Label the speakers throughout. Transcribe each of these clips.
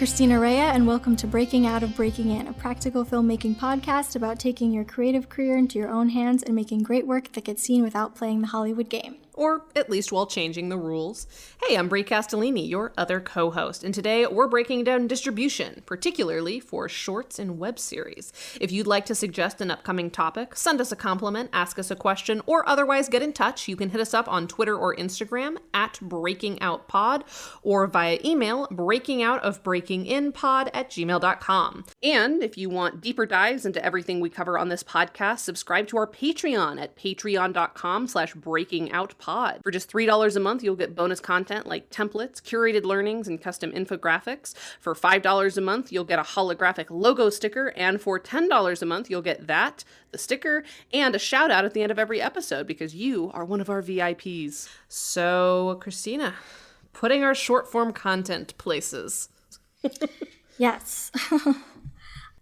Speaker 1: Christina Rea, and welcome to Breaking Out of Breaking In, a practical filmmaking podcast about taking your creative career into your own hands and making great work that gets seen without playing the Hollywood game.
Speaker 2: Or at least while changing the rules. Hey, I'm Brie Castellini, your other co-host, and today we're breaking down distribution, particularly for shorts and web series. If you'd like to suggest an upcoming topic, send us a compliment, ask us a question, or otherwise get in touch, you can hit us up on Twitter or Instagram at BreakingOutPod, or via email, breakingoutofbreakinginpod@gmail.com. And if you want deeper dives into everything we cover on this podcast, subscribe to our Patreon at patreon.com/breakingoutpod. For just $3 a month, you'll get bonus content like templates, curated learnings, and custom infographics. For $5 a month, you'll get a holographic logo sticker, and for $10 a month, you'll get that, the sticker, and a shout out at the end of every episode because you are one of our VIPs. So, Christina, putting our short form content places.
Speaker 1: Yes.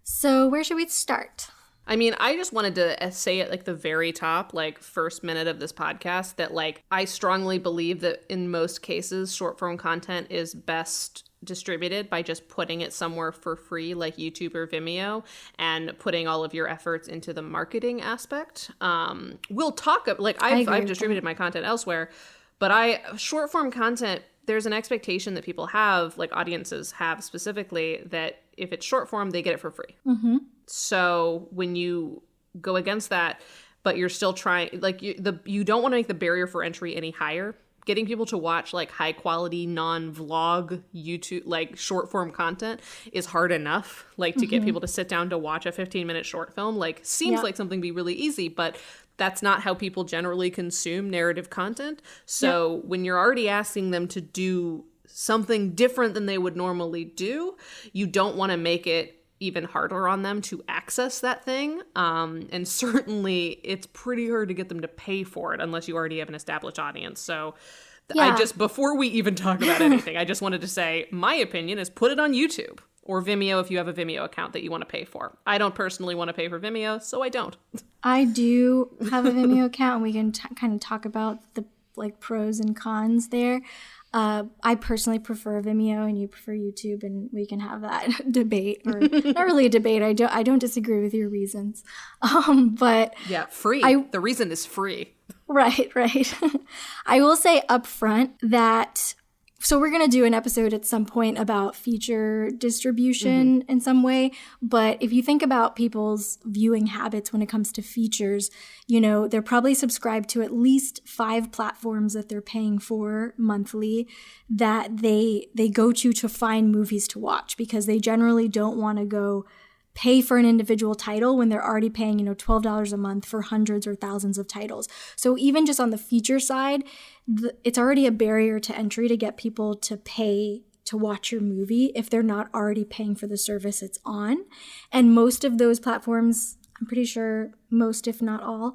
Speaker 1: So where should we start?
Speaker 2: I mean, I just wanted to say at like the very top, like first minute of this podcast, that like I strongly believe that in most cases, short form content is best distributed by just putting it somewhere for free, like YouTube or Vimeo, and putting all of your efforts into the marketing aspect. We'll talk like I've distributed my content elsewhere, but short form content, there's an expectation that people have, like audiences have specifically, that if it's short form, they get it for free.
Speaker 1: Mm-hmm.
Speaker 2: So when you go against that, but you're still trying, like you don't want to make the barrier for entry any higher. Getting people to watch like high quality non-vlog YouTube, like short form content is hard enough. Like to get people to sit down to watch a 15-minute short film, like seems like something be really easy, but that's not how people generally consume narrative content. So when you're already asking them to do something different than they would normally do, you don't want to make it even harder on them to access that thing. And certainly it's pretty hard to get them to pay for it unless you already have an established audience. So before we even talk about anything, I just wanted to say my opinion is put it on YouTube or Vimeo if you have a Vimeo account that you want to pay for. I don't personally want to pay for Vimeo, so I don't.
Speaker 1: I do have a Vimeo account, and we can kind of talk about the like pros and cons there. I personally prefer Vimeo and you prefer YouTube, and we can have that debate, or not really a debate. I don't disagree with your reasons. But
Speaker 2: yeah, free. The reason is free.
Speaker 1: Right. I will say up front that, so we're going to do an episode at some point about feature distribution in some way. But if you think about people's viewing habits when it comes to features, you know, they're probably subscribed to at least 5 platforms that they're paying for monthly that they go to find movies to watch, because they generally don't want to go pay for an individual title when they're already paying, you know, $12 a month for hundreds or thousands of titles. So even just on the feature side, it's already a barrier to entry to get people to pay to watch your movie if they're not already paying for the service it's on. And most of those platforms, I'm pretty sure most, if not all,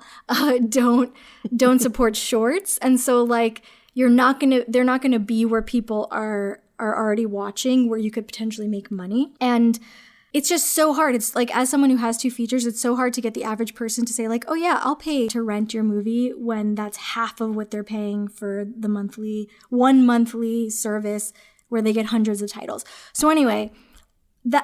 Speaker 1: don't support shorts. And so like they're not gonna be where people are already watching, where you could potentially make money. And it's just so hard. It's like, as someone who has 2 features, it's so hard to get the average person to say like, oh yeah, I'll pay to rent your movie, when that's half of what they're paying for the one monthly service where they get hundreds of titles. So anyway,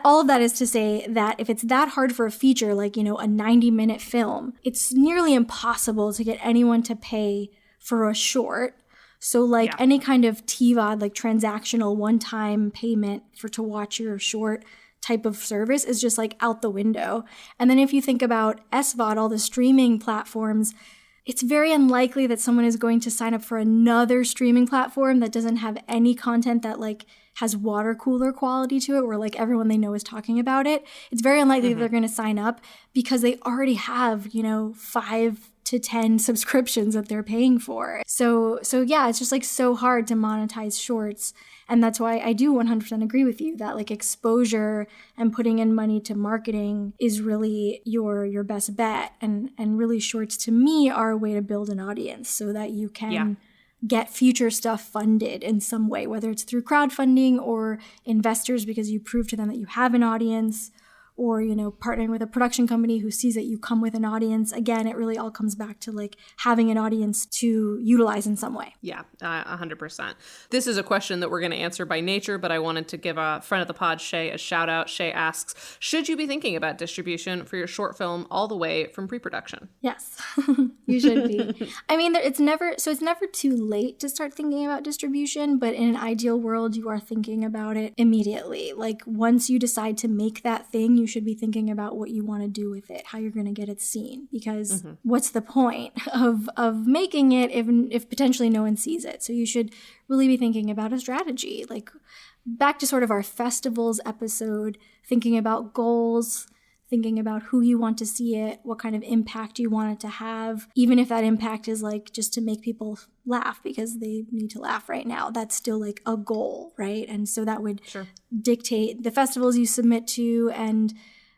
Speaker 1: all of that is to say that if it's that hard for a feature, like, you know, a 90-minute film, it's nearly impossible to get anyone to pay for a short. So like any kind of TVOD, like transactional one-time payment to watch your short type of service is just like out the window. And then if you think about SVOD, all the streaming platforms, it's very unlikely that someone is going to sign up for another streaming platform that doesn't have any content that like has water cooler quality to it, where like everyone they know is talking about it. It's very unlikely that they're going to sign up because they already have, you know, 5 to 10 subscriptions that they're paying for. So yeah, it's just like so hard to monetize shorts. And that's why I do 100% agree with you that like exposure and putting in money to marketing is really your best bet. And really shorts to me are a way to build an audience so that you can get future stuff funded in some way, whether it's through crowdfunding or investors because you prove to them that you have an audience, or, you know, partnering with a production company who sees that you come with an audience. Again, it really all comes back to like having an audience to utilize in some way.
Speaker 2: Yeah, 100%. This is a question that we're going to answer by nature, but I wanted to give a friend of the pod, Shay, a shout out. Shay asks, should you be thinking about distribution for your short film all the way from pre-production?
Speaker 1: Yes, you should be. I mean, it's never too late to start thinking about distribution, but in an ideal world, you are thinking about it immediately. Like once you decide to make that thing, you should be thinking about what you want to do with it, how you're going to get it seen, because what's the point of making it if potentially no one sees it? So you should really be thinking about a strategy. Like back to sort of our festivals episode, thinking about goals, thinking about who you want to see it, what kind of impact you want it to have, even if that impact is like just to make people laugh because they need to laugh right now. That's still like a goal, right? And so that would dictate the festivals you submit to and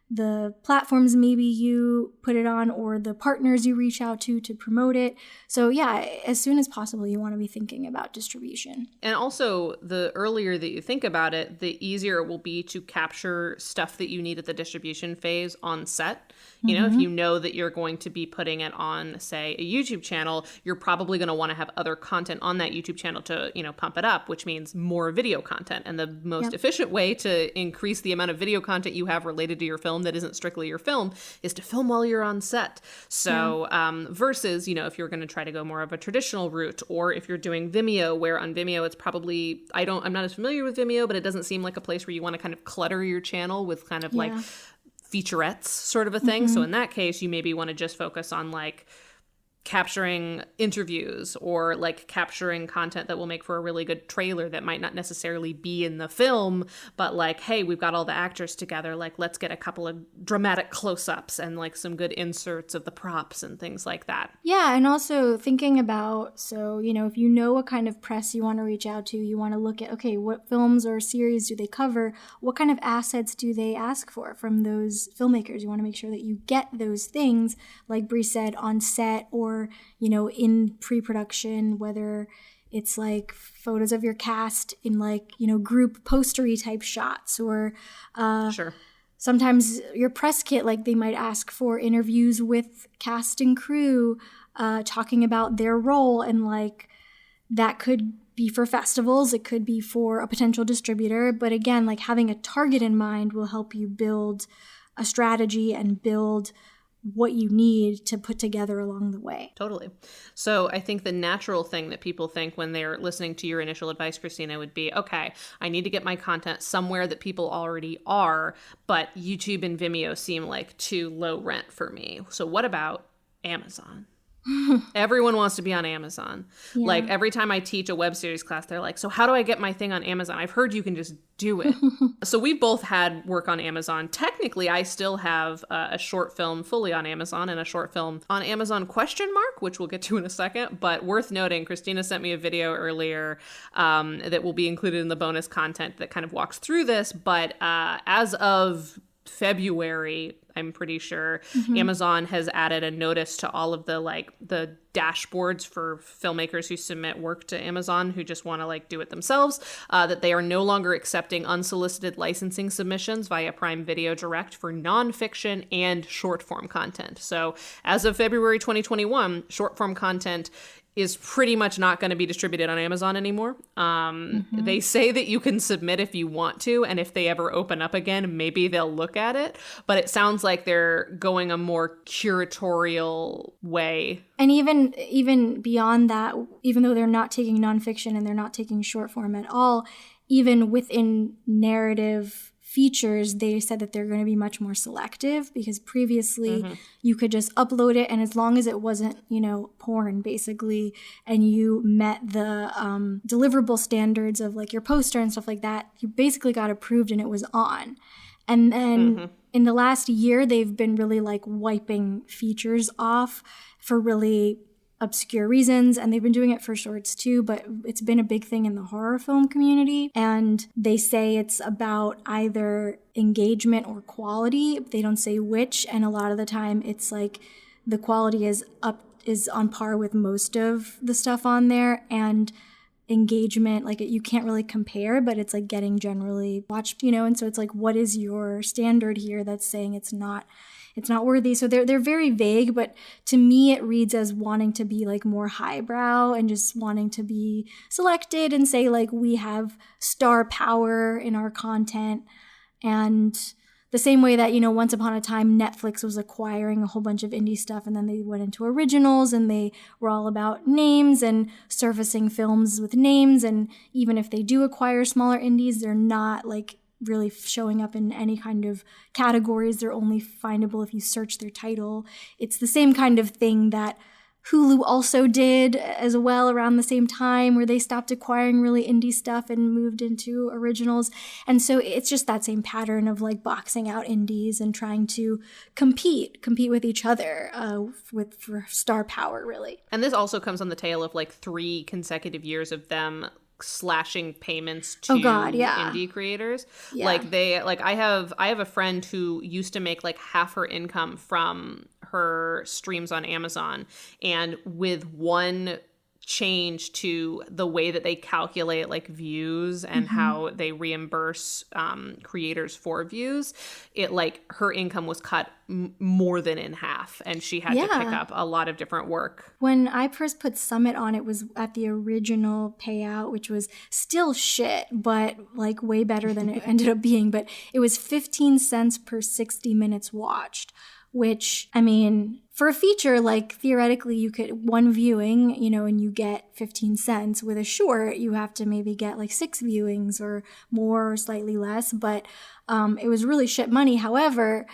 Speaker 1: the platforms maybe you put it on or the partners you reach out to promote it. So yeah, as soon as possible, you want to be thinking about distribution.
Speaker 2: And also, the earlier that you think about it, the easier it will be to capture stuff that you need at the distribution phase on set. You know, if you know that you're going to be putting it on, say, a YouTube channel, you're probably going to want to have other content on that YouTube channel to, you know, pump it up, which means more video content. And the most efficient way to increase the amount of video content you have related to your film that isn't strictly your film is to film while you're on set. So versus, you know, if you're going to try to go more of a traditional route, or if you're doing Vimeo, where on Vimeo it's probably, I'm not as familiar with Vimeo, but it doesn't seem like a place where you want to kind of clutter your channel with kind of like featurettes sort of a thing. So in that case, you maybe want to just focus on like capturing interviews or like capturing content that will make for a really good trailer that might not necessarily be in the film, but like, hey, we've got all the actors together, like let's get a couple of dramatic close-ups and like some good inserts of the props and things like that.
Speaker 1: Yeah, and also thinking about, so, you know, if you know what kind of press you want to reach out to, you want to look at, okay, what films or series do they cover? What kind of assets do they ask for from those filmmakers? You want to make sure that you get those things, like Bree said, on set or, you know, in pre-production, whether it's like photos of your cast in like, you know, group postery type shots, or sometimes your press kit, like they might ask for interviews with cast and crew talking about their role, and like that could be for festivals, it could be for a potential distributor, but again, like having a target in mind will help you build a strategy and build what you need to put together along the way.
Speaker 2: Totally. So I think the natural thing that people think when they're listening to your initial advice, Christina, would be, okay, I need to get my content somewhere that people already are, but YouTube and Vimeo seem like too low rent for me. So what about Amazon? Everyone wants to be on Amazon. Yeah. Like every time I teach a web series class, they're like, so how do I get my thing on Amazon? I've heard you can just do it. So we both had work on Amazon. Technically, I still have a short film fully on Amazon and a short film on Amazon ? Which we'll get to in a second. But worth noting, Christina sent me a video earlier that will be included in the bonus content that kind of walks through this. But as of February, I'm pretty sure, Amazon has added a notice to all of the dashboards for filmmakers who submit work to Amazon who just want to like do it themselves, that they are no longer accepting unsolicited licensing submissions via Prime Video Direct for nonfiction and short form content. So as of February 2021, short form content is pretty much not going to be distributed on Amazon anymore. They say that you can submit if you want to, and if they ever open up again, maybe they'll look at it. But it sounds like they're going a more curatorial way.
Speaker 1: And even beyond that, even though they're not taking nonfiction and they're not taking short form at all, even within narrative features, they said that they're going to be much more selective, because previously you could just upload it, and as long as it wasn't, you know, porn basically, and you met the deliverable standards of like your poster and stuff like that, you basically got approved and it was on. And then in the last year, they've been really like wiping features off for really obscure reasons, and they've been doing it for shorts too, but it's been a big thing in the horror film community, and they say it's about either engagement or quality. They don't say which, and a lot of the time it's like the quality is on par with most of the stuff on there, and engagement. Like you can't really compare, but it's like getting generally watched, and so it's like, what is your standard here that's saying it's not worthy? So they're very vague, but to me it reads as wanting to be like more highbrow and just wanting to be selected and say like we have star power in our content. And the same way that, once upon a time, Netflix was acquiring a whole bunch of indie stuff, and then they went into originals, and they were all about names and surfacing films with names. And even if they do acquire smaller indies, they're not like really showing up in any kind of categories. They're only findable if you search their title. It's the same kind of thing that Hulu also did as well around the same time, where they stopped acquiring really indie stuff and moved into originals. And so it's just that same pattern of like boxing out indies and trying to compete with each other for star power, really.
Speaker 2: And this also comes on the tail of like 3 consecutive years of them slashing payments to indie creators.
Speaker 1: Yeah.
Speaker 2: Like I have a friend who used to make like half her income from her streams on Amazon, and with one change to the way that they calculate like views and how they reimburse creators for views, it like her income was cut more than in half, and she had to pick up a lot of different work.
Speaker 1: When I first put Summit on, it was at the original payout, which was still shit, but like way better than it ended up being. But it was 15 cents per 60 minutes watched, which, I mean, for a feature, like theoretically you could one viewing, and you get 15 cents. With a short, you have to maybe get like 6 viewings or more or slightly less, but it was really shit money. However,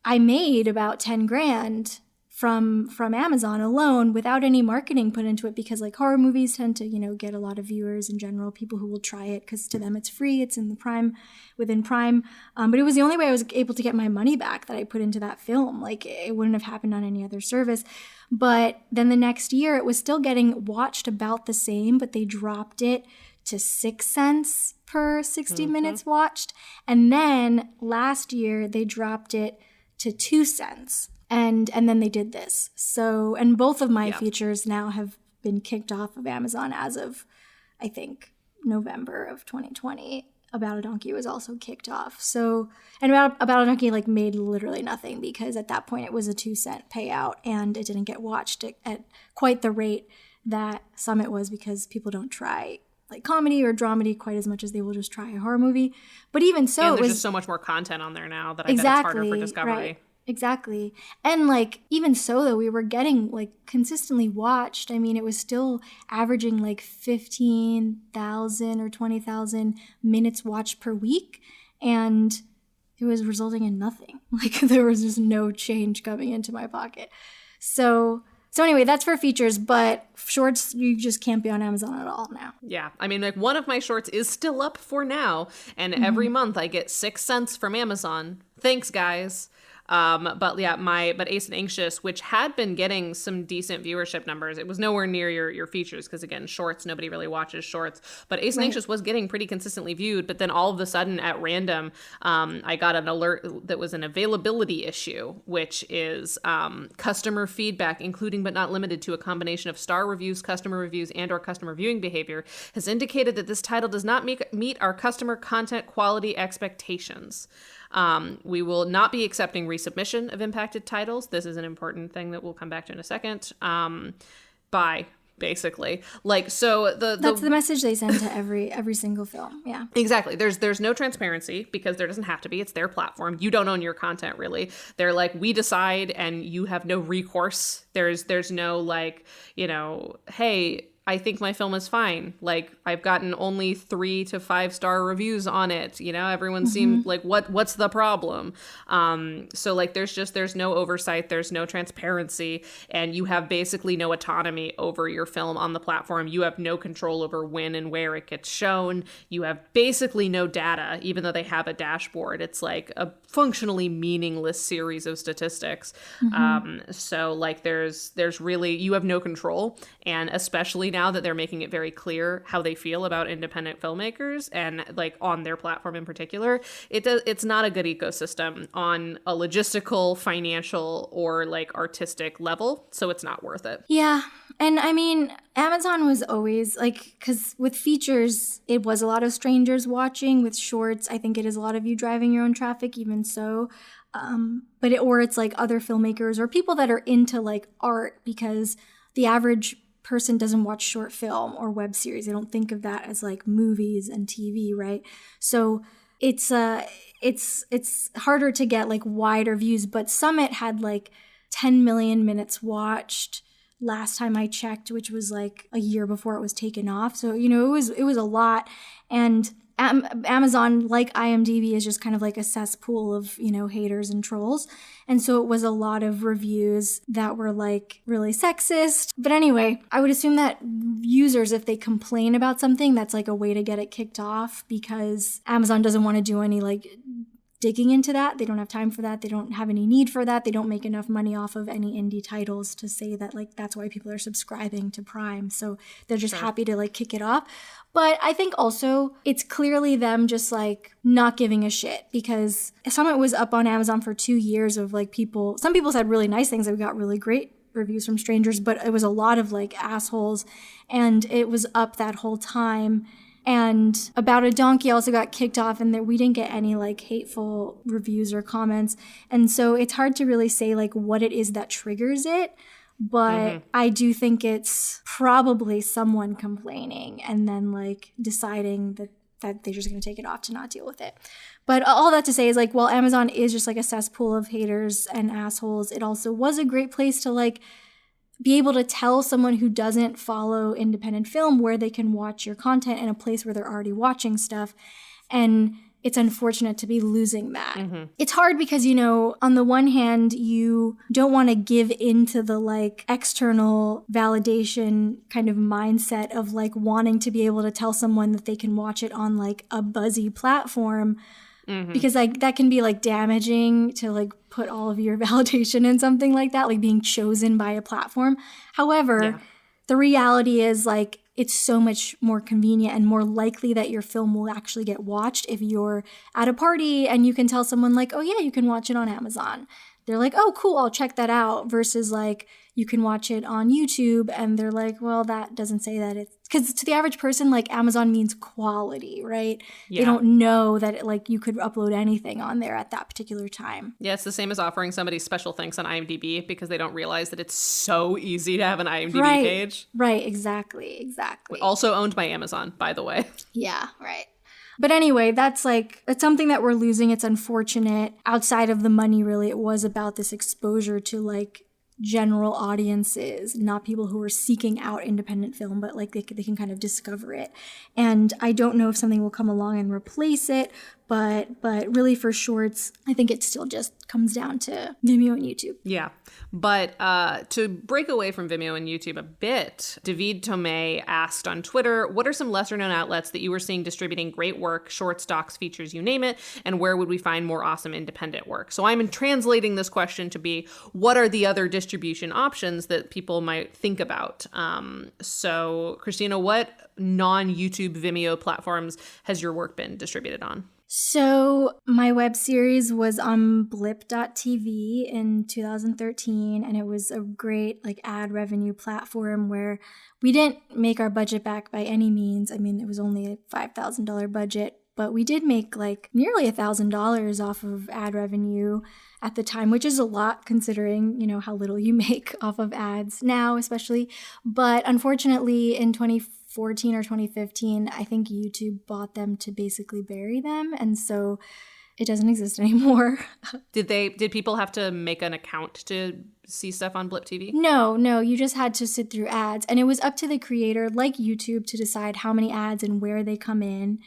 Speaker 1: I made about 10 grand from Amazon alone without any marketing put into it, because like horror movies tend to, get a lot of viewers in general, people who will try it because to them it's free, it's in the within Prime. But it was the only way I was able to get my money back that I put into that film. Like it wouldn't have happened on any other service. But then the next year it was still getting watched about the same, but they dropped it to 6 cents per 60 minutes watched. And then last year they dropped it to 2 cents. And then they did this. So, and both of my features now have been kicked off of Amazon as of, I think, November of 2020. About a Donkey was also kicked off. So, and About a Donkey like made literally nothing, because at that point it was a 2 cent payout and it didn't get watched at quite the rate that Summit was, because people don't try like comedy or dramedy quite as much as they will just try a horror movie. But even so,
Speaker 2: and there's
Speaker 1: it was
Speaker 2: just so much more content on there now that I bet it's harder for discovery.
Speaker 1: Right. Exactly. And like, even so though, we were getting like consistently watched. I mean, it was still averaging like 15,000 or 20,000 minutes watched per week. And it was resulting in nothing. Like there was just no change coming into my pocket. So anyway, that's for features, but shorts, you just can't be on Amazon at all now.
Speaker 2: Yeah. I mean, like one of my shorts is still up for now. And every month I get 6 cents from Amazon. Thanks, guys. But Ace and Anxious, which had been getting some decent viewership numbers, it was nowhere near your features, because again, shorts, nobody really watches shorts, but Ace and Anxious was getting pretty consistently viewed. But then all of a sudden at random, I got an alert that was an availability issue, which is customer feedback, including but not limited to a combination of star reviews, customer reviews, and or customer viewing behavior, has indicated that this title does not meet our customer content quality expectations. We will not be accepting resubmission of impacted titles. This is an important thing that we'll come back to in a second. Bye, basically. Like, so
Speaker 1: that's the message they send to every single film. Yeah,
Speaker 2: exactly. There's no transparency, because there doesn't have to be. It's their platform. You don't own your content, really. They're like, we decide, and you have no recourse. There's no like, hey, I think my film is fine. Like, I've gotten only 3 to 5 star reviews on it. Everyone seemed like, what's the problem? So like, there's no oversight, there's no transparency, and you have basically no autonomy over your film on the platform. You have no control over when and where it gets shown. You have basically no data, even though they have a dashboard. It's like a functionally meaningless series of statistics. So like, there's really, you have no control, and especially now that they're making it very clear how they feel about independent filmmakers, and like on their platform in particular, it's not a good ecosystem on a logistical, financial, or like artistic level, so it's not worth it.
Speaker 1: Yeah. And I mean, Amazon was always like, because with features, it was a lot of strangers watching. With shorts, I think it is a lot of you driving your own traffic, even so. Or it's like other filmmakers or people that are into like art, because the average person doesn't watch short film or web series. They don't think of that as like movies and TV, right? So it's harder to get like wider views, but Summit had like 10 million minutes watched last time I checked, which was like a year before it was taken off. So, you know, it was a lot. And Amazon, like IMDb, is just kind of like a cesspool of, you know, haters and trolls. And so it was a lot of reviews that were like really sexist. But anyway, I would assume that users, if they complain about something, that's like a way to get it kicked off, because Amazon doesn't want to do any like digging into that. They don't have time for that. They don't have any need for that. They don't make enough money off of any indie titles to say that like that's why people are subscribing to Prime. So they're just happy to like kick it off. But I think also it's clearly them just like not giving a shit, because Summit was up on Amazon for 2 years of like people, some people said really nice things. We got really great reviews from strangers, but it was a lot of like assholes, and it was up that whole time. And About a Donkey also got kicked off, and that we didn't get any like hateful reviews or comments. And so it's hard to really say like what it is that triggers it. But I do think it's probably someone complaining and then like deciding that they're just going to take it off to not deal with it. But all that to say is like, while Amazon is just like a cesspool of haters and assholes, it also was a great place to like be able to tell someone who doesn't follow independent film where they can watch your content in a place where they're already watching stuff. And it's unfortunate to be losing that. It's hard because, you know, on the one hand, you don't want to give into the like external validation kind of mindset of like wanting to be able to tell someone that they can watch it on like a buzzy platform. Because like that can be like damaging to like put all of your validation in something like that, like being chosen by a platform. However, the reality is like it's so much more convenient and more likely that your film will actually get watched if you're at a party and you can tell someone like, oh yeah, you can watch it on Amazon. They're like, oh cool, I'll check that out, versus like you can watch it on YouTube and they're like, well, that doesn't say that it's, because to the average person, like Amazon means quality, right? They don't know that it, like you could upload anything on there at that particular time.
Speaker 2: Yeah, it's the same as offering somebody special thanks on IMDb, because they don't realize that it's so easy to have an IMDb page.
Speaker 1: Right, exactly.
Speaker 2: Also owned by Amazon, by the way.
Speaker 1: Yeah, right. But anyway, that's something that we're losing. It's unfortunate. Outside of the money, really, it was about this exposure to like general audiences, not people who are seeking out independent film, but like they can kind of discover it. And I don't know if something will come along and replace it, but really for shorts, I think it still just comes down to Vimeo and YouTube.
Speaker 2: Yeah. But to break away from Vimeo and YouTube a bit, David Tomei asked on Twitter, what are some lesser known outlets that you were seeing distributing great work, shorts, docs, features, you name it, and where would we find more awesome independent work? So I'm translating this question to be, what are the other distribution options that people might think about? So Christina, what non-YouTube Vimeo platforms has your work been distributed on?
Speaker 1: So my web series was on blip.tv in 2013, and it was a great like ad revenue platform where we didn't make our budget back by any means. I mean, it was only a $5,000 budget, but we did make like nearly $1,000 off of ad revenue at the time, which is a lot considering, you know, how little you make off of ads now, especially. But unfortunately, in 2014 or 2015, I think YouTube bought them to basically bury them. And so it doesn't exist anymore.
Speaker 2: Did people have to make an account to see stuff on Blip TV?
Speaker 1: No, you just had to sit through ads. And it was up to the creator, like YouTube, to decide how many ads and where they come in.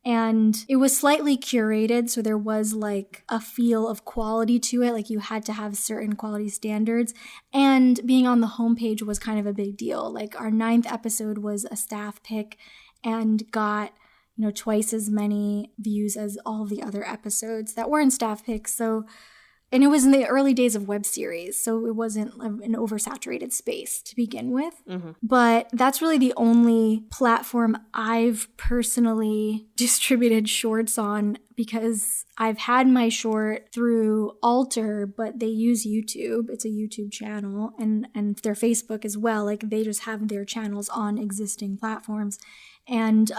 Speaker 1: And it was slightly curated, so there was like a feel of quality to it, like you had to have certain quality standards. And being on the homepage was kind of a big deal. Like our 9th episode was a staff pick and got, you know, twice as many views as all the other episodes that weren't staff picks. So and it was in the early days of web series, so it wasn't an oversaturated space to begin with. But that's really the only platform I've personally distributed shorts on, because I've had my short through Alter, but they use YouTube. It's a YouTube channel, and their Facebook as well. Like, they just have their channels on existing platforms. And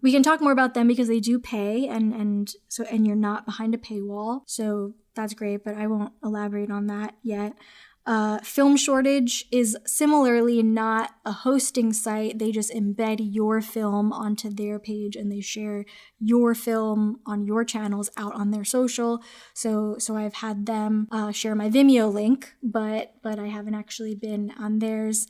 Speaker 1: we can talk more about them because they do pay, and you're not behind a paywall. So that's great, but I won't elaborate on that yet. Film Shortage is similarly not a hosting site. They just embed your film onto their page, and they share your film on your channels out on their social. So I've had them share my Vimeo link, but I haven't actually been on theirs.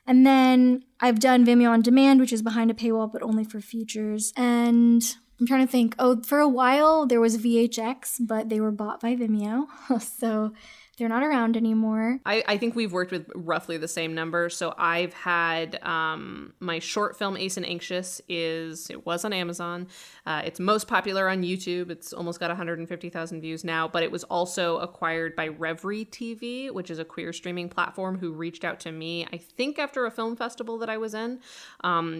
Speaker 1: And then I've done Vimeo On Demand, which is behind a paywall, but only for features. And I'm trying to think. Oh, for a while there was VHX, but they were bought by Vimeo. So they're not around anymore.
Speaker 2: I think we've worked with roughly the same number. So I've had my short film Ace and Anxious it was on Amazon. It's most popular on YouTube. It's almost got 150,000 views now, but it was also acquired by Revry TV, which is a queer streaming platform, who reached out to me, I think after a film festival that I was in.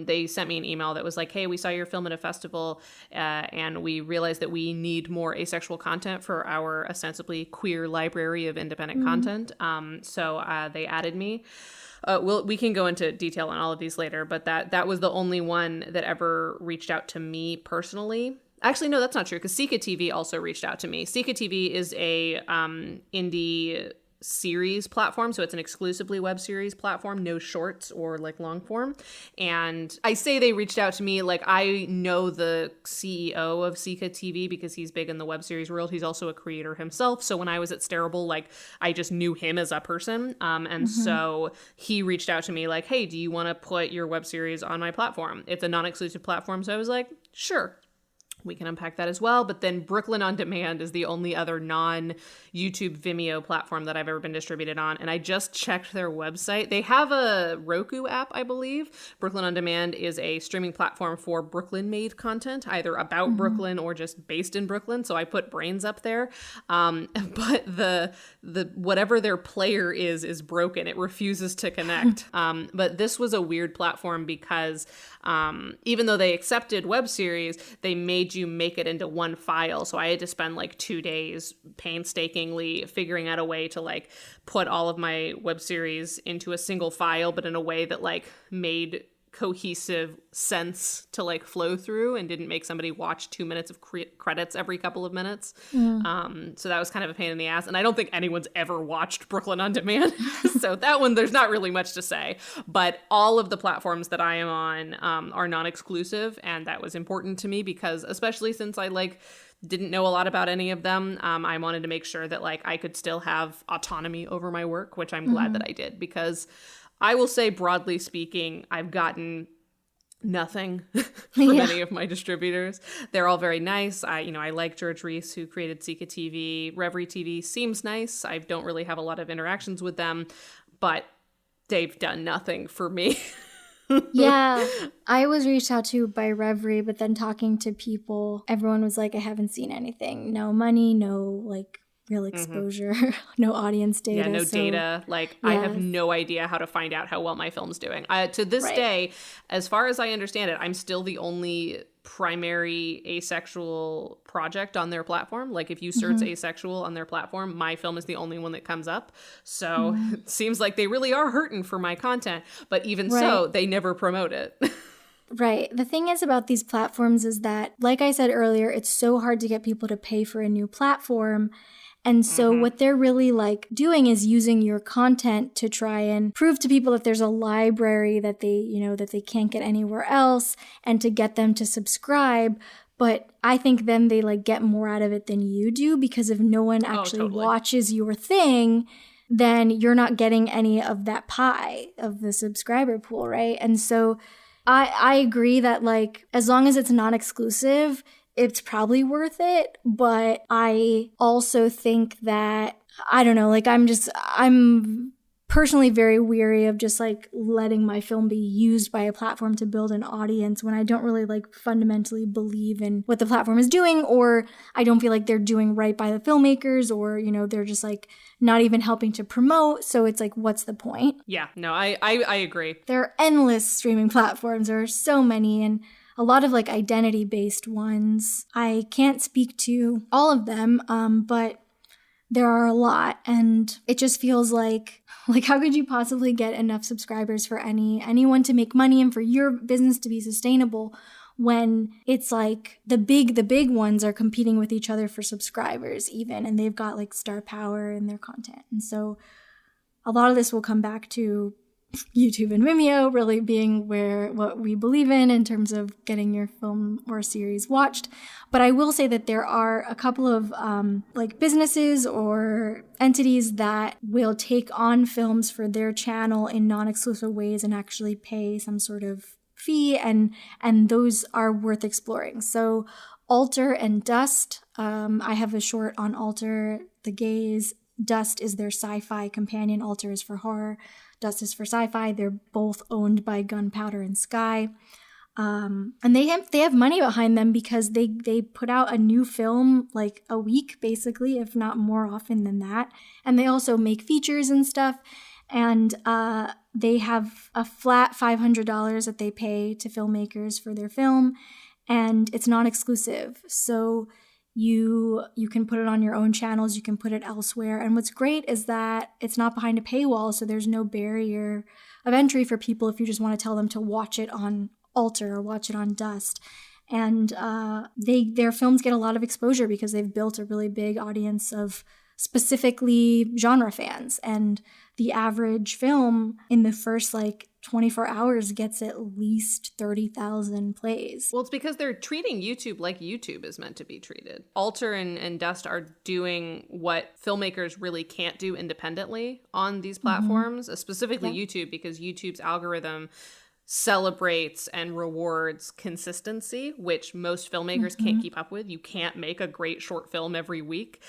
Speaker 2: They sent me an email that was like, hey, we saw your film at a festival, and we realized that we need more asexual content for our ostensibly queer library of independent content. So they added me. We can go into detail on all of these later, but that was the only one that ever reached out to me personally. Actually, no, that's not true, because Sika TV also reached out to me. Sika TV is a indie series platform, so it's an exclusively web series platform, no shorts or like long form. And I say they reached out to me, like, I know the CEO of Sika TV because he's big in the web series world. He's also a creator himself, so when I was at Starable, like, I just knew him as a person, and so he reached out to me like, hey, do you want to put your web series on my platform? It's a non-exclusive platform, so I was like, sure. We can unpack that as well. But then Brooklyn On Demand is the only other non-YouTube Vimeo platform that I've ever been distributed on. And I just checked their website. They have a Roku app, I believe. Brooklyn On Demand is a streaming platform for Brooklyn-made content, either about Brooklyn or just based in Brooklyn. So I put Brains up there. But the whatever their player is broken. It refuses to connect. But this was a weird platform because even though they accepted web series, they made you make it into one file. So I had to spend like 2 days painstakingly figuring out a way to like put all of my web series into a single file, but in a way that like made cohesive sense to like flow through and didn't make somebody watch 2 minutes of credits every couple of minutes. So that was kind of a pain in the ass. And I don't think anyone's ever watched Brooklyn On Demand. So that one, there's not really much to say. But all of the platforms that I am on are non-exclusive. And that was important to me because, especially since I like didn't know a lot about any of them, I wanted to make sure that like I could still have autonomy over my work, which I'm glad that I did, because I will say, broadly speaking, I've gotten nothing from any of my distributors. They're all very nice. I like George Reese, who created Sika TV. Revry TV seems nice. I don't really have a lot of interactions with them, but they've done nothing for me.
Speaker 1: Yeah, I was reached out to by Revry, but then talking to people, everyone was like, I haven't seen anything. No money, no like real exposure, no audience data.
Speaker 2: Yeah, no data. Like, I have no idea how to find out how well my film's doing. To this day, as far as I understand it, I'm still the only primary asexual project on their platform. Like, if you search asexual on their platform, my film is the only one that comes up. So it seems like they really are hurting for my content. But even so, they never promote it.
Speaker 1: Right. The thing is about these platforms is that, like I said earlier, it's so hard to get people to pay for a new platform. And so what they're really like doing is using your content to try and prove to people that there's a library that they can't get anywhere else, and to get them to subscribe. But I think then they like get more out of it than you do, because if no one actually watches your thing, then you're not getting any of that pie of the subscriber pool, right? And so I agree that like as long as it's non-exclusive, it's probably worth it. But I also think that, I don't know, like I'm personally very weary of just like letting my film be used by a platform to build an audience when I don't really like fundamentally believe in what the platform is doing, or I don't feel like they're doing right by the filmmakers, or, you know, they're just like not even helping to promote. So it's like, what's the point?
Speaker 2: Yeah, no, I agree.
Speaker 1: There are endless streaming platforms. There are so many, and a lot of like identity-based ones. I can't speak to all of them, but there are a lot, and it just feels like how could you possibly get enough subscribers for anyone to make money and for your business to be sustainable when it's like the big ones are competing with each other for subscribers even, and they've got like star power in their content. And so a lot of this will come back to YouTube and Vimeo really being what we believe in terms of getting your film or series watched. But I will say that there are a couple of like businesses or entities that will take on films for their channel in non-exclusive ways and actually pay some sort of fee, and those are worth exploring. So Alter and Dust, I have a short on Alter, The Gaze. Dust is their sci-fi companion. Alter is for horror. Dust is for sci-fi. They're both owned by Gunpowder and Sky. And they have money behind them because they put out a new film like a week, basically, if not more often than that. And they also make features and stuff. And they have a flat $500 that they pay to filmmakers for their film. And it's non-exclusive. So you can put it on your own channels, you can put it elsewhere. And what's great is that it's not behind a paywall, so there's no barrier of entry for people if you just want to tell them to watch it on Alter or watch it on Dust. And their films get a lot of exposure because they've built a really big audience of specifically genre fans. And the average film in the first like 24 hours gets at least 30,000 plays.
Speaker 2: Well, it's because they're treating YouTube like YouTube is meant to be treated. Alter and Dust are doing what filmmakers really can't do independently on these platforms, specifically YouTube, because YouTube's algorithm celebrates and rewards consistency, which most filmmakers can't keep up with. You can't make a great short film every week.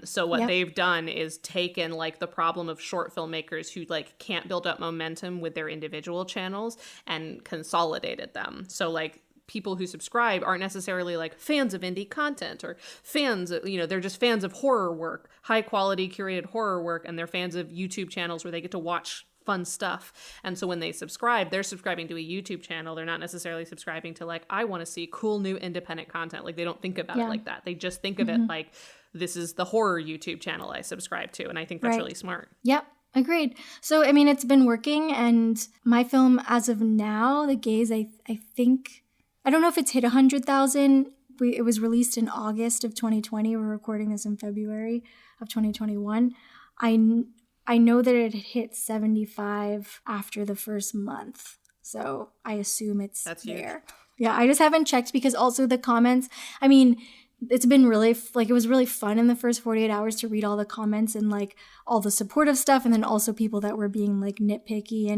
Speaker 2: So what they've done is taken like the problem of short filmmakers who like can't build up momentum with their individual channels and consolidated them. So like people who subscribe aren't necessarily like fans of indie content or fans, you know, they're just fans of horror work, high quality curated horror work, and they're fans of YouTube channels where they get to watch fun stuff. And so when they subscribe, they're subscribing to a YouTube channel. They're not necessarily subscribing to like, I want to see cool new independent content. Like they don't think about it like that. They just think of it like, this is the horror YouTube channel I subscribe to. And I think that's really smart.
Speaker 1: Yep. Agreed. So, I mean, it's been working, and my film as of now, The Gaze, I think, I don't know if it's hit 100,000. It was released in August of 2020. We're recording this in February of 2021. I know that it hit 75 after the first month. So I assume it's there. Huge. Yeah, I just haven't checked because also the comments, I mean, it's been really, like, it was really fun in the first 48 hours to read all the comments and, like, all the supportive stuff, and then also people that were being, like, nitpicky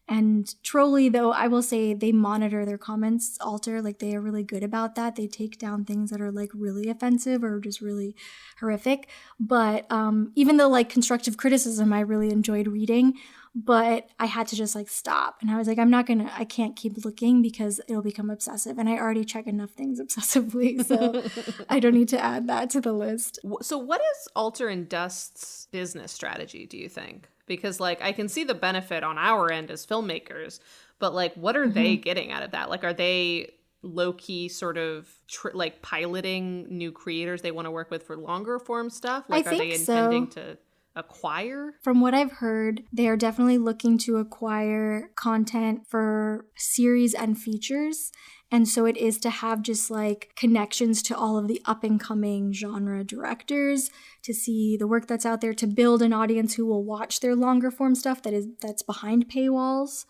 Speaker 1: and trolly, though I will say they monitor their comments, Alter, like, they are really good about that. They take down things that are, like, really offensive or just really horrific. But even though, like, constructive criticism I really enjoyed reading, but I had to just like stop. And I was like, I can't keep looking because it'll become obsessive. And I already check enough things obsessively. So I don't need to add that to the list.
Speaker 2: So what is Alter and Dust's business strategy, do you think? Because like I can see the benefit on our end as filmmakers, but like what are they getting out of that? Like are they low-key sort of like piloting new creators they want to work with for longer form stuff? Like are they intending to acquire?
Speaker 1: From what I've heard, they are definitely looking to acquire content for series and features. And so it is to have just like connections to all of the up and coming genre directors, to see the work that's out there, to build an audience who will watch their longer form stuff that's behind paywalls.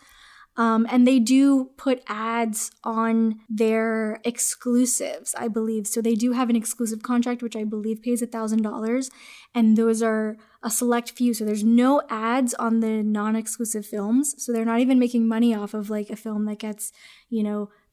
Speaker 1: And they do put ads on their exclusives, I believe. So they do have an exclusive contract, which I believe pays $1,000. And those are a select few. So there's no ads on the non-exclusive films. So they're not even making money off of like a film that gets,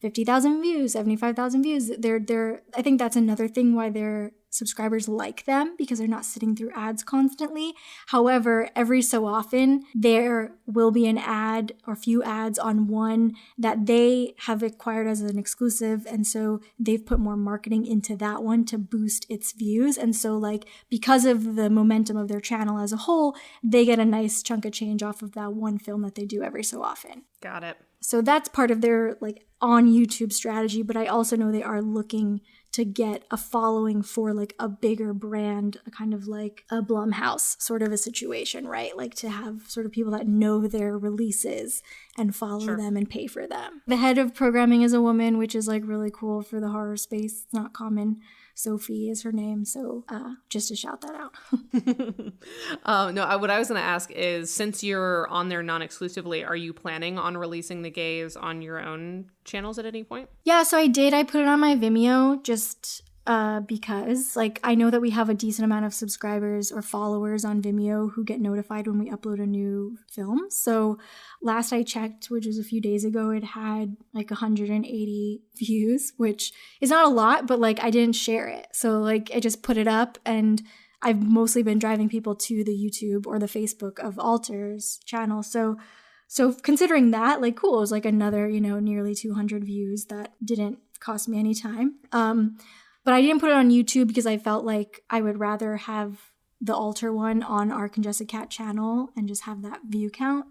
Speaker 1: 50,000 views, 75,000 views. I think that's another thing why they're subscribers like them because they're not sitting through ads constantly. However, every so often there will be an ad or a few ads on one that they have acquired as an exclusive, and so they've put more marketing into that one to boost its views. And so like because of the momentum of their channel as a whole, they get a nice chunk of change off of that one film that they do every so often.
Speaker 2: Got it.
Speaker 1: So that's part of their like on YouTube strategy, but I also know they are looking to get a following for like a bigger brand, a kind of like a Blumhouse sort of a situation, right? Like to have sort of people that know their releases and follow them and pay for them. The head of programming is a woman, which is like really cool for the horror space. It's not common. Sophie is her name, so just to shout that out.
Speaker 2: No, what I was going to ask is, since you're on there non-exclusively, are you planning on releasing The Gays on your own channels at any point?
Speaker 1: Yeah, so I did. I put it on my Vimeo just because like I know that we have a decent amount of subscribers or followers on Vimeo who get notified when we upload a new film. So last I checked, which was a few days ago, it had like 180 views, which is not a lot, but like I didn't share it. So like I just put it up, and I've mostly been driving people to the YouTube or the Facebook of Alter's channel. So considering that, like cool, it was like another, nearly 200 views that didn't cost me any time. But I didn't put it on YouTube because I felt like I would rather have the Alter one on our Congested Cat channel and just have that view count.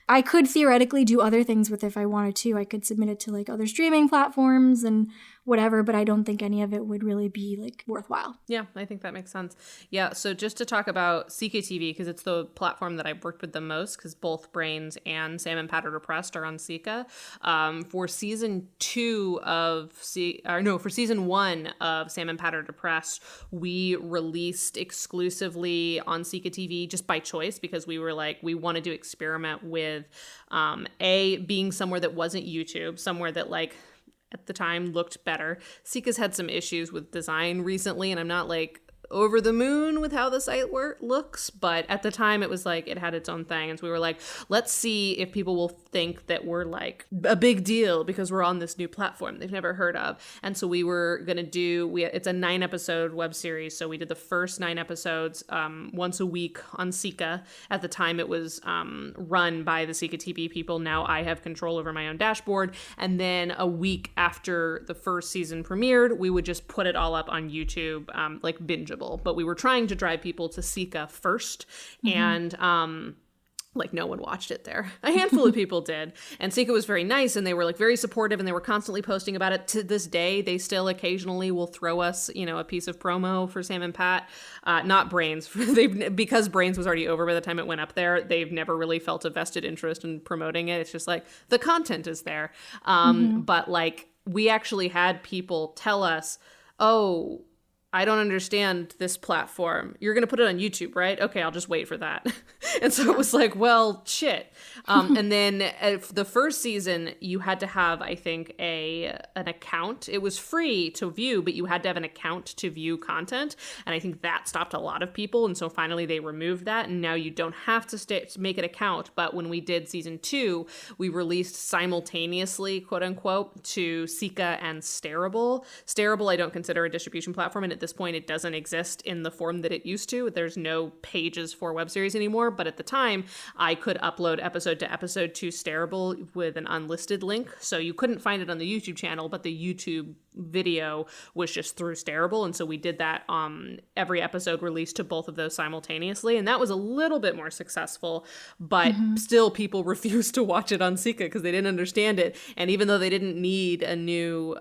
Speaker 1: I could theoretically do other things with it if I wanted to. I could submit it to like other streaming platforms and whatever, but I don't think any of it would really be like worthwhile.
Speaker 2: Yeah, I think that makes sense. Yeah, so just to talk about CKTV, because it's the platform that I've worked with the most, because both Brains and Sam and Pat Are Depressed are on Sika. For season 1 of Sam and Pat Are Depressed, we released exclusively on Sika TV just by choice, because we were like, we wanted to experiment with being somewhere that wasn't YouTube, somewhere that like at the time looked better. Sika's had some issues with design recently, and I'm not like over the moon with how the site looks, but at the time it was like it had its own thing, and so we were like, let's see if people will think that we're like a big deal because we're on this new platform they've never heard of. And so we were gonna it's a 9-episode web series, so we did the first 9 episodes once a week on Sika. At the time it was run by the Sika TV people. Now I have control over my own dashboard, and then a week after the first season premiered, we would just put it all up on YouTube, like bingeable. But we were trying to drive people to Sika first, and like no one watched it there. A handful of people did, and Sika was very nice, and they were like very supportive, and they were constantly posting about it. To this day, they still occasionally will throw us, a piece of promo for Sam and Pat. Not Brains, because Brains was already over by the time it went up there. They've never really felt a vested interest in promoting it. It's just like the content is there, but like we actually had people tell us, "Oh, I don't understand this platform. You're going to put it on YouTube, right? Okay, I'll just wait for that." And so it was like, well, shit. And then the first season, you had to have, I think, an account. It was free to view, but you had to have an account to view content. And I think that stopped a lot of people. And so finally they removed that. And now you don't have to make an account. But when we did season 2, we released simultaneously, quote unquote, to Sika and Starable. Starable I don't consider a distribution platform, and at this point it doesn't exist in the form that it used to. There's no pages for web series anymore, but at the time I could upload episode to episode to Starable with an unlisted link, so you couldn't find it on the YouTube channel, but the YouTube video was just through Starable. And so we did that every episode released to both of those simultaneously, and that was a little bit more successful, but still people refused to watch it on Sika because they didn't understand it. And even though they didn't need a new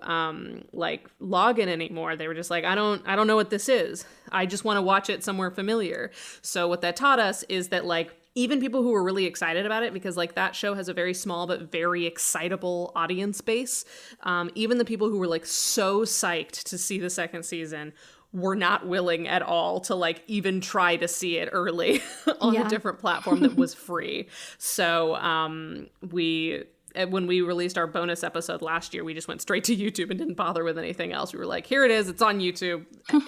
Speaker 2: like login anymore, they were just like, I don't know what this is. I just want to watch it somewhere familiar. So what that taught us is that like even people who were really excited about it, because like that show has a very small but very excitable audience base, even the people who were like so psyched to see the second season were not willing at all to like even try to see it early on a different platform that was free. So when we released our bonus episode last year, we just went straight to YouTube and didn't bother with anything else. We were like, here it is, it's on YouTube,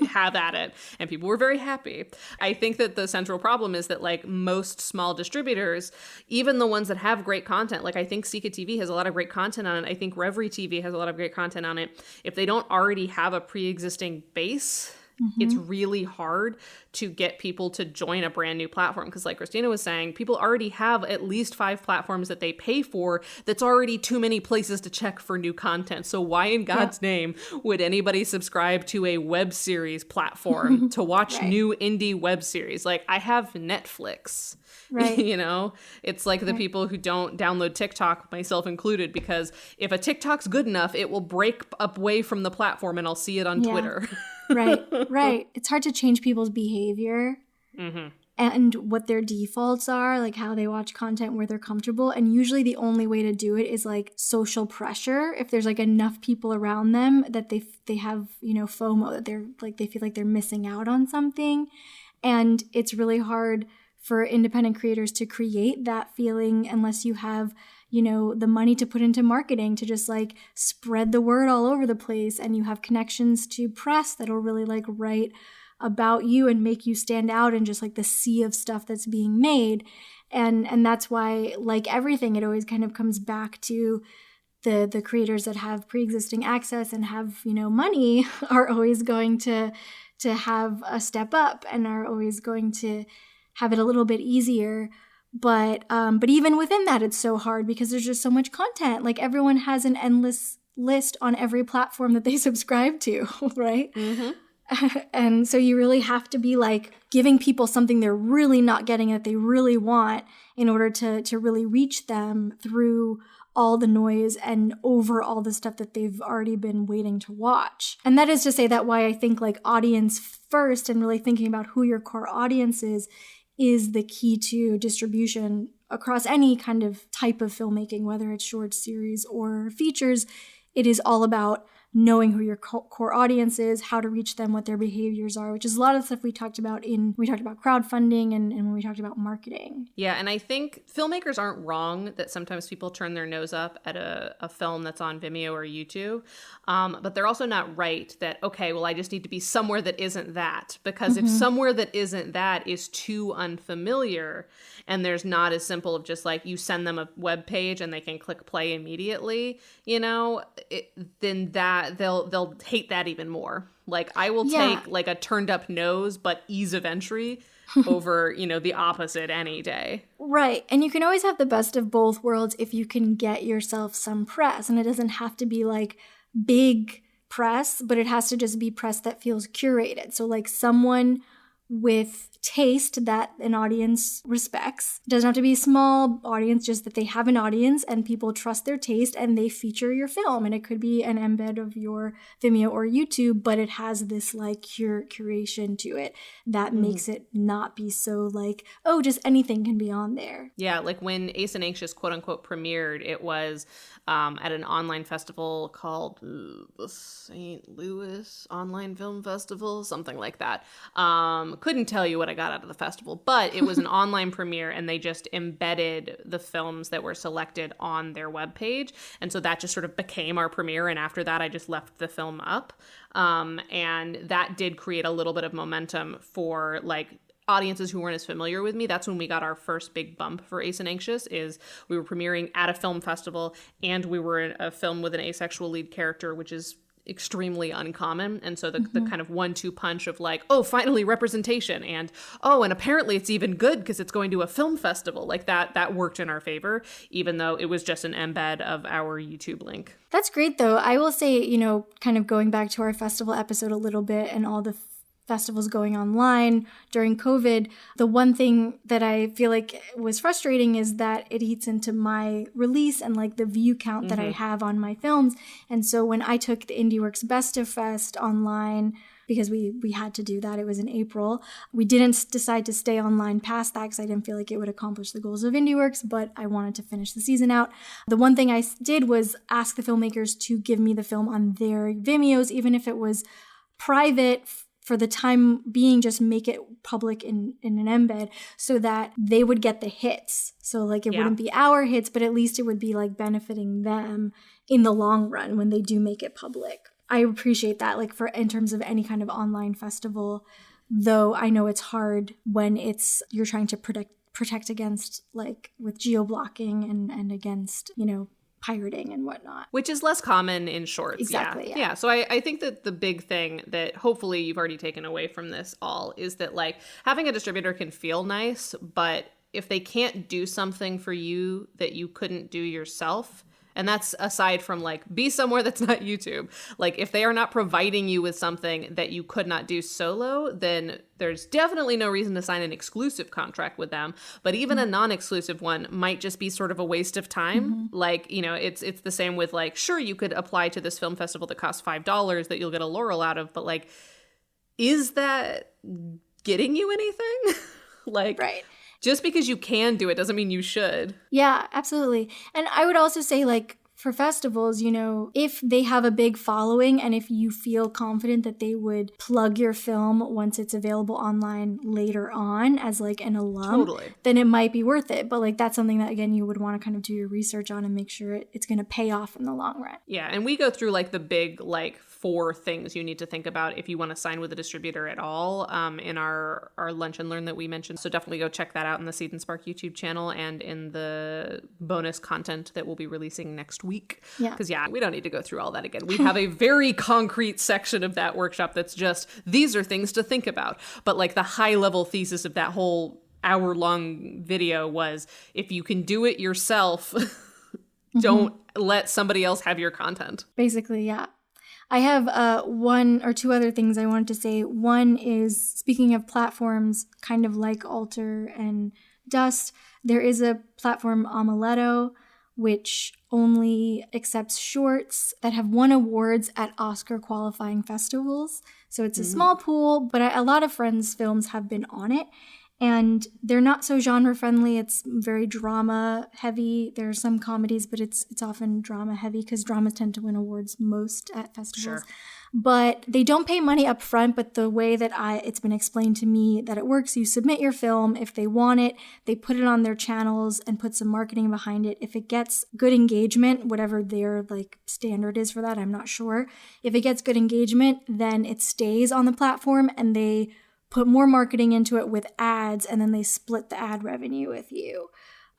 Speaker 2: have at it. And people were very happy. I think that the central problem is that like most small distributors, even the ones that have great content, like I think Sika TV has a lot of great content on it. I think Reverie TV has a lot of great content on it. If they don't already have a pre-existing base, it's really hard to get people to join a brand new platform. Because like Christina was saying, people already have at least 5 platforms that they pay for. That's already too many places to check for new content. So why in God's name would anybody subscribe to a web series platform to watch new indie web series? Like, I have Netflix.
Speaker 1: Right.
Speaker 2: You know, it's like the people who don't download TikTok, myself included, because if a TikTok's good enough, it will break up away from the platform and I'll see it on Twitter.
Speaker 1: Right. It's hard to change people's behavior and what their defaults are, like how they watch content, where they're comfortable. And usually the only way to do it is like social pressure. If there's like enough people around them that they have, you know, FOMO, that they're like, they feel like they're missing out on something. And it's really hard for independent creators to create that feeling unless you have, you know, the money to put into marketing to just like spread the word all over the place, and you have connections to press that'll really like write about you and make you stand out in just like the sea of stuff that's being made. And that's why, like everything, it always kind of comes back to the creators that have pre-existing access and have, you know, money are always going to have a step up and are always going to have it a little bit easier. But even within that, it's so hard because there's just so much content. Like everyone has an endless list on every platform that they subscribe to, right? And so you really have to be like giving people something they're really not getting that they really want in order to really reach them through all the noise and over all the stuff that they've already been waiting to watch. And that is to say that why I think like audience first and really thinking about who your core audience is the key to distribution across any kind of type of filmmaking, whether it's short series or features. It is all about knowing who your core audience is, how to reach them, what their behaviors are, which is a lot of the stuff we talked about when we talked about crowdfunding and when we talked about marketing.
Speaker 2: Yeah, and I think filmmakers aren't wrong that sometimes people turn their nose up at a film that's on Vimeo or YouTube, but they're also not right that, okay, well, I just need to be somewhere that isn't that, because if somewhere that isn't that is too unfamiliar and there's not as simple of just like you send them a web page and they can click play immediately, you know, then they'll hate that even more. Like I will take like a turned up nose but ease of entry over, you know, the opposite any day.
Speaker 1: Right. And you can always have the best of both worlds if you can get yourself some press. And it doesn't have to be like big press, but it has to just be press that feels curated. So like someone with taste that an audience respects. It doesn't have to be a small audience, just that they have an audience and people trust their taste and they feature your film. And it could be an embed of your Vimeo or YouTube, but it has this like curation to it that makes it not be so like, oh, just anything can be on there.
Speaker 2: Yeah, like when Ace and Anxious quote unquote premiered, it was at an online festival called the St. Louis Online Film Festival, something like that. Couldn't tell you what I got out of the festival, but it was an online premiere and they just embedded the films that were selected on their webpage. And so that just sort of became our premiere. And after that, I just left the film up. And that did create a little bit of momentum for like audiences who weren't as familiar with me. That's when we got our first big bump for Ace and Anxious, is we were premiering at a film festival and we were in a film with an asexual lead character, which is extremely uncommon. And so the kind of 1-2 punch of like, oh, finally representation, and oh, and apparently it's even good because it's going to a film festival, like that worked in our favor, even though it was just an embed of our YouTube link.
Speaker 1: That's great though. I will say, you know, kind of going back to our festival episode a little bit and all the festivals going online during COVID, the one thing that I feel like was frustrating is that it eats into my release and like the view count that I have on my films. And so when I took the IndieWorks Best of Fest online, because we had to do that, it was in April, we didn't decide to stay online past that because I didn't feel like it would accomplish the goals of IndieWorks, but I wanted to finish the season out. The one thing I did was ask the filmmakers to give me the film on their Vimeos, even if it was private, for the time being, just make it public in an embed so that they would get the hits. So like it wouldn't be our hits, but at least it would be like benefiting them in the long run when they do make it public. I appreciate that, like for in terms of any kind of online festival, though I know it's hard when you're trying to protect against like with geo-blocking and against, you know, pirating and whatnot.
Speaker 2: Which is less common in shorts.
Speaker 1: Exactly.
Speaker 2: Yeah. So I think that the big thing that hopefully you've already taken away from this all is that like having a distributor can feel nice, but if they can't do something for you that you couldn't do yourself, and that's aside from like be somewhere that's not YouTube. Like if they are not providing you with something that you could not do solo, then there's definitely no reason to sign an exclusive contract with them. But even a non-exclusive one might just be sort of a waste of time. Like, you know, it's the same with like, sure, you could apply to this film festival that costs $5 that you'll get a laurel out of, but like, is that getting you anything? Like,
Speaker 1: Right.
Speaker 2: Just because you can do it doesn't mean you should.
Speaker 1: Yeah, absolutely. And I would also say, like, for festivals, you know, if they have a big following and if you feel confident that they would plug your film once it's available online later on as like an alum, then it might be worth it. But like that's something that, again, you would want to kind of do your research on and make sure it's going to pay off in the long run.
Speaker 2: Yeah, and we go through like the big like 4 things you need to think about if you want to sign with a distributor at all in our Lunch and Learn that we mentioned. So definitely go check that out in the Seed and Spark YouTube channel and in the bonus content that we'll be releasing next week.
Speaker 1: Yeah.
Speaker 2: Because we don't need to go through all that again. We have a very concrete section of that workshop that's just, these are things to think about. But like the high level thesis of that whole hour-long video was, if you can do it yourself, don't let somebody else have your content.
Speaker 1: Basically, yeah. I have 1 or 2 other things I wanted to say. One is, speaking of platforms kind of like Alter and Dust, there is a platform, Omeletto, which only accepts shorts that have won awards at Oscar qualifying festivals. So it's a small pool, but a lot of Friends films have been on it. And they're not so genre friendly. It's very drama heavy. There are some comedies, but it's often drama heavy because dramas tend to win awards most at festivals. Sure. But they don't pay money up front. But the way that it's been explained to me that it works, you submit your film. If they want it, they put it on their channels and put some marketing behind it. If it gets good engagement, whatever their like standard is for that, I'm not sure. If it gets good engagement, then it stays on the platform and they put more marketing into it with ads, and then they split the ad revenue with you.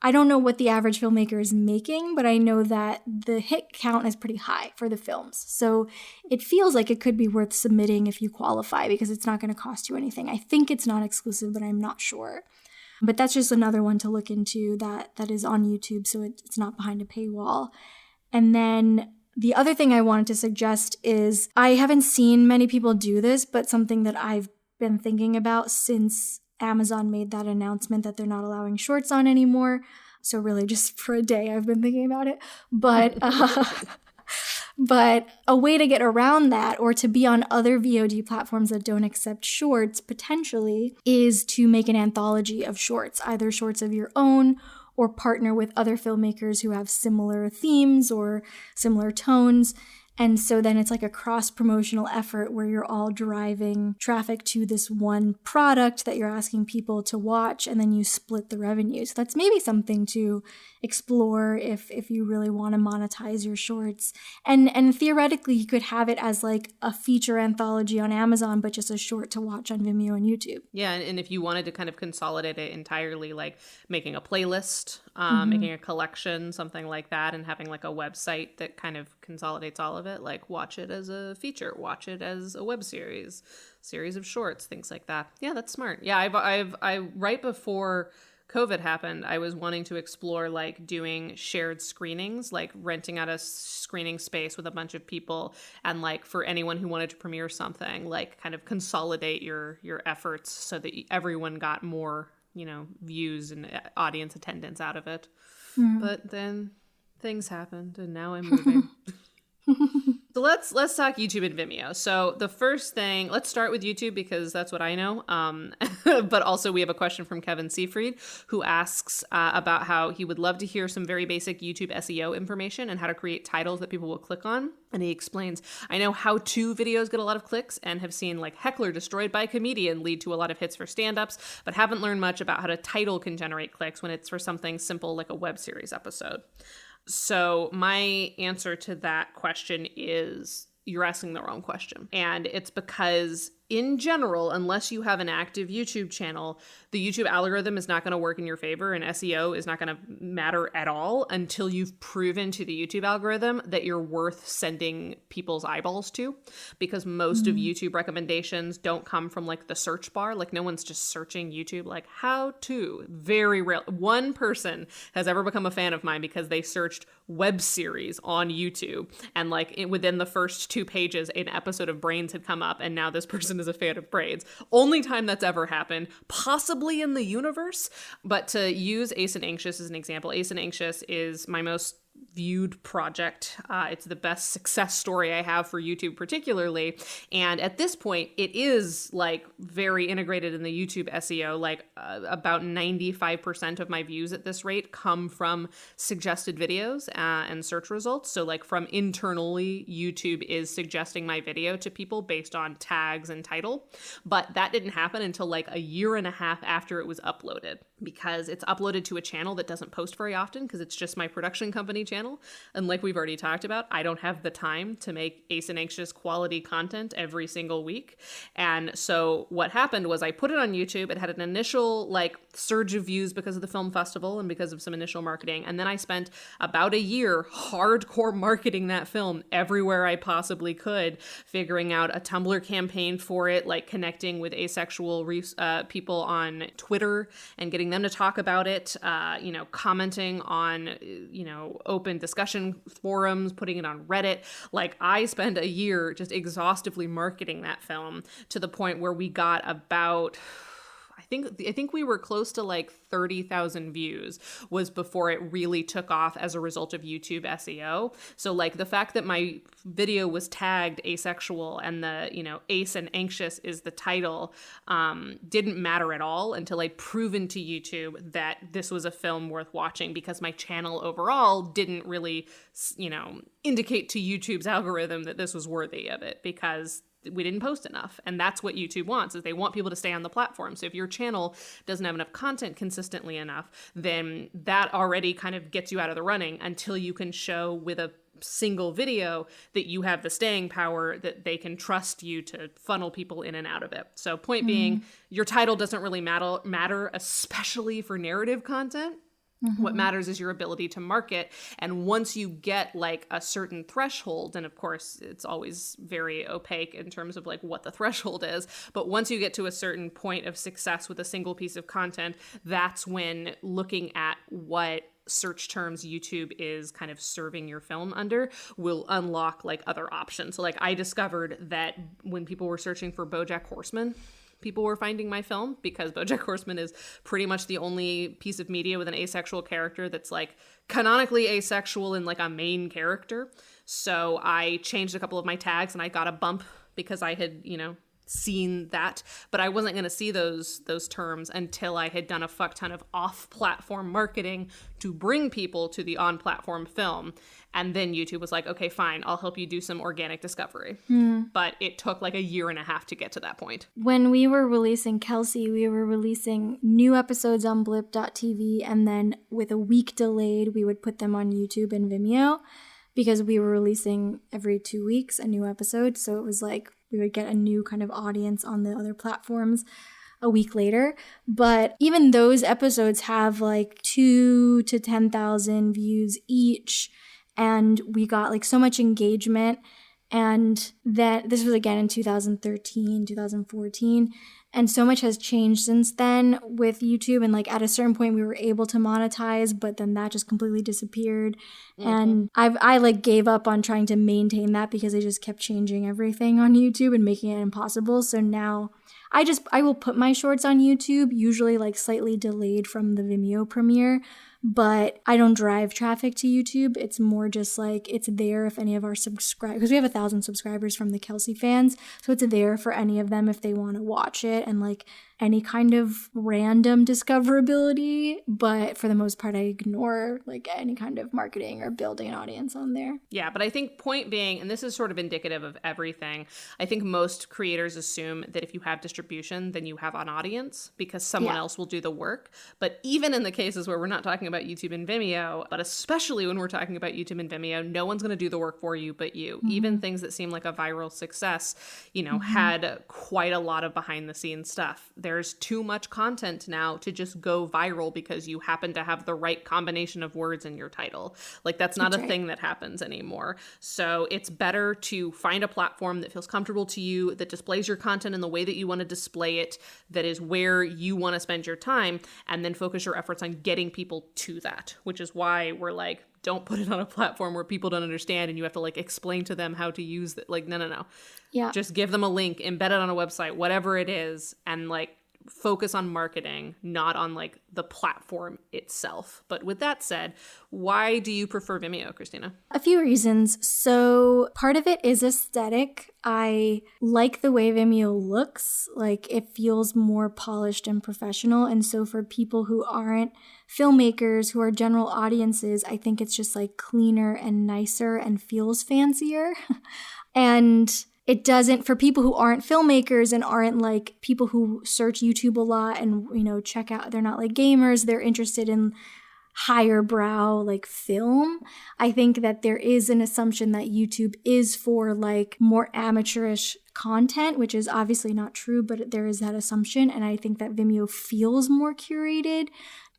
Speaker 1: I don't know what the average filmmaker is making, but I know that the hit count is pretty high for the films. So it feels like it could be worth submitting if you qualify because it's not going to cost you anything. I think it's not exclusive, but I'm not sure. But that's just another one to look into that is on YouTube, so it's not behind a paywall. And then the other thing I wanted to suggest is, I haven't seen many people do this, but something that I've been thinking about since Amazon made that announcement that they're not allowing shorts on anymore. So really just for a day I've been thinking about it. But but a way to get around that, or to be on other VOD platforms that don't accept shorts potentially, is to make an anthology of shorts, either shorts of your own or partner with other filmmakers who have similar themes or similar tones. And so then it's like a cross-promotional effort where you're all driving traffic to this one product that you're asking people to watch, and then you split the revenue. So that's maybe something to explore if you really want to monetize your shorts. And theoretically, you could have it as like a feature anthology on Amazon, but just a short to watch on Vimeo and YouTube.
Speaker 2: Yeah, and if you wanted to kind of consolidate it entirely, like making a playlist, making a collection, something like that, and having like a website that kind of consolidates all of it, like watch it as a feature, watch it as a web series of shorts, things like that. Yeah, that's smart. Yeah, I right before COVID happened, I was wanting to explore like doing shared screenings, like renting out a screening space with a bunch of people, and like for anyone who wanted to premiere something, like kind of consolidate your efforts so that everyone got more, you know, views and audience attendance out of it. But then things happened and now I'm moving. So let's talk YouTube and Vimeo. So the first thing, let's start with YouTube because that's what I know. But also we have a question from Kevin Seafried who asks about how he would love to hear some very basic YouTube SEO information and how to create titles that people will click on. And he explains, I know how-to videos get a lot of clicks and have seen like Heckler destroyed by a comedian lead to a lot of hits for stand-ups, but haven't learned much about how a title can generate clicks when it's for something simple like a web series episode. So my answer to that question is, you're asking the wrong question. And it's because in general, unless you have an active YouTube channel, the YouTube algorithm is not going to work in your favor, and SEO is not going to matter at all until you've proven to the YouTube algorithm that you're worth sending people's eyeballs to, because most of YouTube recommendations don't come from like the search bar. Like no one's just searching YouTube like how to. Very rare. One person has ever become a fan of mine because they searched web series on YouTube, and like within the first 2 pages an episode of Brains had come up, and now this person is a fan of Brains. Only time that's ever happened, possibly in the universe. But to use Ace and Anxious as an example, Ace and Anxious is my most viewed project. It's the best success story I have for YouTube particularly. And at this point, it is like very integrated in the YouTube SEO. Like about 95% of my views at this rate come from suggested videos and search results. So like from internally, YouTube is suggesting my video to people based on tags and title. But that didn't happen until like a year and a half after it was uploaded, because it's uploaded to a channel that doesn't post very often because it's just my production company channel. And like we've already talked about, I don't have the time to make Ace and Anxious quality content every single week. And so what happened was I put it on YouTube. It had an initial like surge of views because of the film festival and because of some initial marketing. And then I spent about a year hardcore marketing that film everywhere I possibly could, figuring out a Tumblr campaign for it, like connecting with asexual people on Twitter and getting them to talk about it, commenting on, open discussion forums, putting it on Reddit. Like I spent a year just exhaustively marketing that film to the point where we got about, I think we were close to like 30,000 views was before it really took off as a result of YouTube SEO. So like the fact that my video was tagged asexual and the, Ace and Anxious is the title, didn't matter at all until I'd proven to YouTube that this was a film worth watching, because my channel overall didn't really, indicate to YouTube's algorithm that this was worthy of it, because we didn't post enough. And that's what YouTube wants, is they want people to stay on the platform. So if your channel doesn't have enough content consistently enough, then that already kind of gets you out of the running until you can show with a single video that you have the staying power, that they can trust you to funnel people in and out of it. So point being, your title doesn't really matter, especially for narrative content. What matters is your ability to market. And once you get like a certain threshold, and of course it's always very opaque in terms of like what the threshold is, but once you get to a certain point of success with a single piece of content, that's when looking at what search terms YouTube is kind of serving your film under will unlock like other options. So like I discovered that when people were searching for BoJack Horseman, people were finding my film, because BoJack Horseman is pretty much the only piece of media with an asexual character that's like canonically asexual and like a main character. So I changed a couple of my tags and I got a bump because I had, seen that, but I wasn't going to see those terms until I had done a fuck ton of off-platform marketing to bring people to the on-platform film. And then YouTube was like, okay, fine, I'll help you do some organic discovery. But it took like a year and a half to get to that point.
Speaker 1: When we were releasing Kelsey, we were releasing new episodes on blip.tv, and then with a week delayed, we would put them on YouTube and Vimeo, because we were releasing every 2 weeks a new episode. So it was like we would get a new kind of audience on the other platforms a week later. But even those episodes have like 2,000 to 10,000 views each. And we got like so much engagement. And then this was again in 2013, 2014. And so much has changed since then with YouTube. And like at a certain point we were able to monetize, but then that just completely disappeared. And I like gave up on trying to maintain that because they just kept changing everything on YouTube and making it impossible. So now I will put my shorts on YouTube, usually like slightly delayed from the Vimeo premiere, but I don't drive traffic to YouTube. It's more just like it's there if any of our subscribers, because we have 1,000 subscribers from the Kelsey fans, so it's there for any of them if they want to watch it and like any kind of random discoverability, but for the most part, I ignore like any kind of marketing or building an audience on there.
Speaker 2: Yeah, but I think point being, and this is sort of indicative of everything, I think most creators assume that if you have distribution, then you have an audience because someone else will do the work. But even in the cases where we're not talking about YouTube and Vimeo, but especially when we're talking about YouTube and Vimeo, no one's going to do the work for you but you. Even things that seem like a viral success, you know, had quite a lot of behind the scenes stuff. There's too much content now to just go viral because you happen to have the right combination of words in your title. Like that's not a thing that happens anymore. So it's better to find a platform that feels comfortable to you, that displays your content in the way that you want to display it, that is where you want to spend your time, and then focus your efforts on getting people to that, which is why we're like, don't put it on a platform where people don't understand and you have to like explain to them how to use it. Like, no.
Speaker 1: Yeah.
Speaker 2: Just give them a link, embed it on a website, whatever it is, and like focus on marketing, not on like the platform itself. But with that said, why do you prefer Vimeo, Christina?
Speaker 1: A few reasons. So part of it is aesthetic. I like the way Vimeo looks. Like it feels more polished and professional. And so for people who aren't filmmakers, who are general audiences, I think it's just like cleaner and nicer and feels fancier. And it doesn't, for people who aren't filmmakers and aren't like people who search YouTube a lot and, you know, check out, they're not like gamers, they're interested in higher brow like film. I think that there is an assumption that YouTube is for like more amateurish content, which is obviously not true, but there is that assumption. And I think that Vimeo feels more curated.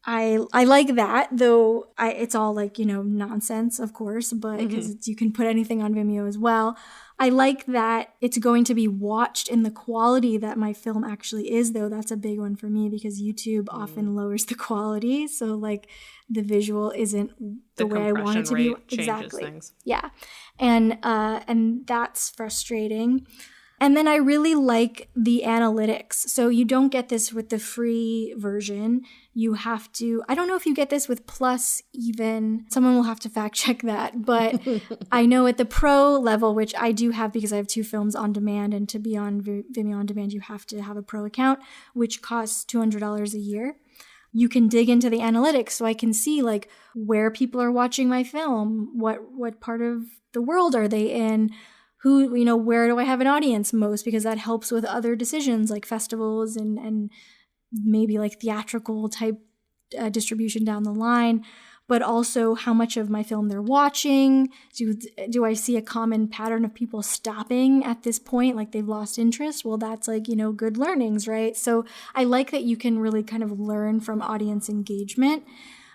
Speaker 1: I like that, though it's all like, you know, nonsense, of course, but because you can put anything on Vimeo as well. I like that it's going to be watched in the quality that my film actually is, though. That's a big one for me because YouTube often lowers the quality. So like the visual isn't the way I want it to be. Exactly. Things. Yeah. And that's frustrating. And then I really like the analytics. So you don't get this with the free version. You have to, I don't know if you get this with Plus even. Someone will have to fact check that. But I know at the pro level, which I do have because I have 2 films on demand, and to be on Vimeo on demand, you have to have a pro account, which costs $200 a year. You can dig into the analytics so I can see like where people are watching my film, what part of the world are they in, who, you know, where do I have an audience most? Because that helps with other decisions like festivals and maybe like theatrical type distribution down the line, but also how much of my film they're watching. Do I see a common pattern of people stopping at this point, like they've lost interest? Well, that's like, you know, good learnings, right? So I like that you can really kind of learn from audience engagement.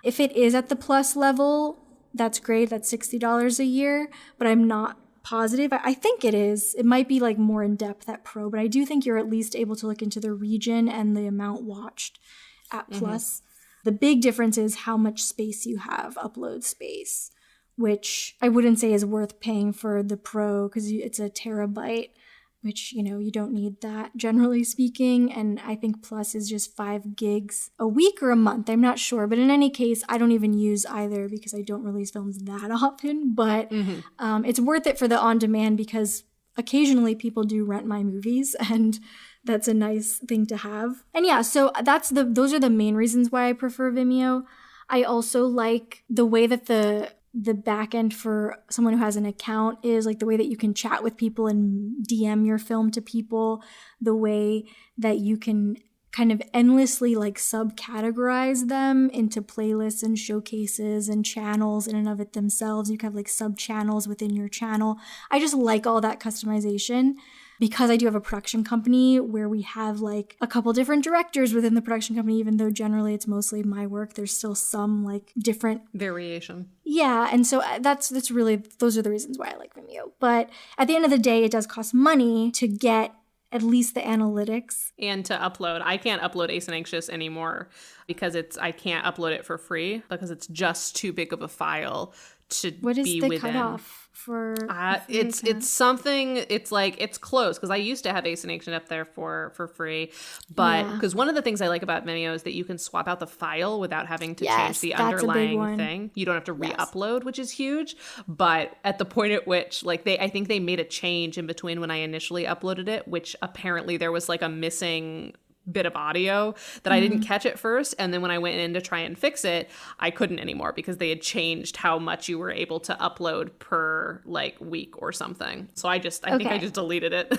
Speaker 1: If it is at the Plus level, that's great. That's $60 a year, but I'm not positive. I think it is. It might be like more in depth at Pro, but I do think you're at least able to look into the region and the amount watched at Plus. The big difference is how much space you have, upload space, which I wouldn't say is worth paying for the Pro because it's a terabyte, which, you know, you don't need that generally speaking. And I think Plus is just 5 gigs a week or a month. I'm not sure. But in any case, I don't even use either because I don't release films that often. But it's worth it for the on-demand because occasionally people do rent my movies and that's a nice thing to have. And yeah, so those are the main reasons why I prefer Vimeo. I also like the way that the back end for someone who has an account is, like the way that you can chat with people and DM your film to people, the way that you can kind of endlessly like subcategorize them into playlists and showcases and channels in and of it themselves. You can have like sub channels within your channel. I just like all that customization. Because I do have a production company where we have like a couple different directors within the production company, even though generally it's mostly my work, there's still some like different
Speaker 2: variation.
Speaker 1: Yeah. And so that's really, those are the reasons why I like Vimeo. But at the end of the day, it does cost money to get at least the analytics.
Speaker 2: And to upload. I can't upload Ace and Anxious anymore because I can't upload it for free because it's just too big of a file to be within.
Speaker 1: What is the cutoff?
Speaker 2: It's something, it's like, it's close because I used to have Ace and Ancient up there for free, but because one of the things I like about Vimeo is that you can swap out the file without having to change the underlying thing. You don't have to re-upload, which is huge. But at the point at which like I think they made a change in between when I initially uploaded it, which apparently there was like a missing bit of audio that I didn't catch at first. And then when I went in to try and fix it, I couldn't anymore because they had changed how much you were able to upload per like week or something. So I think I just deleted it.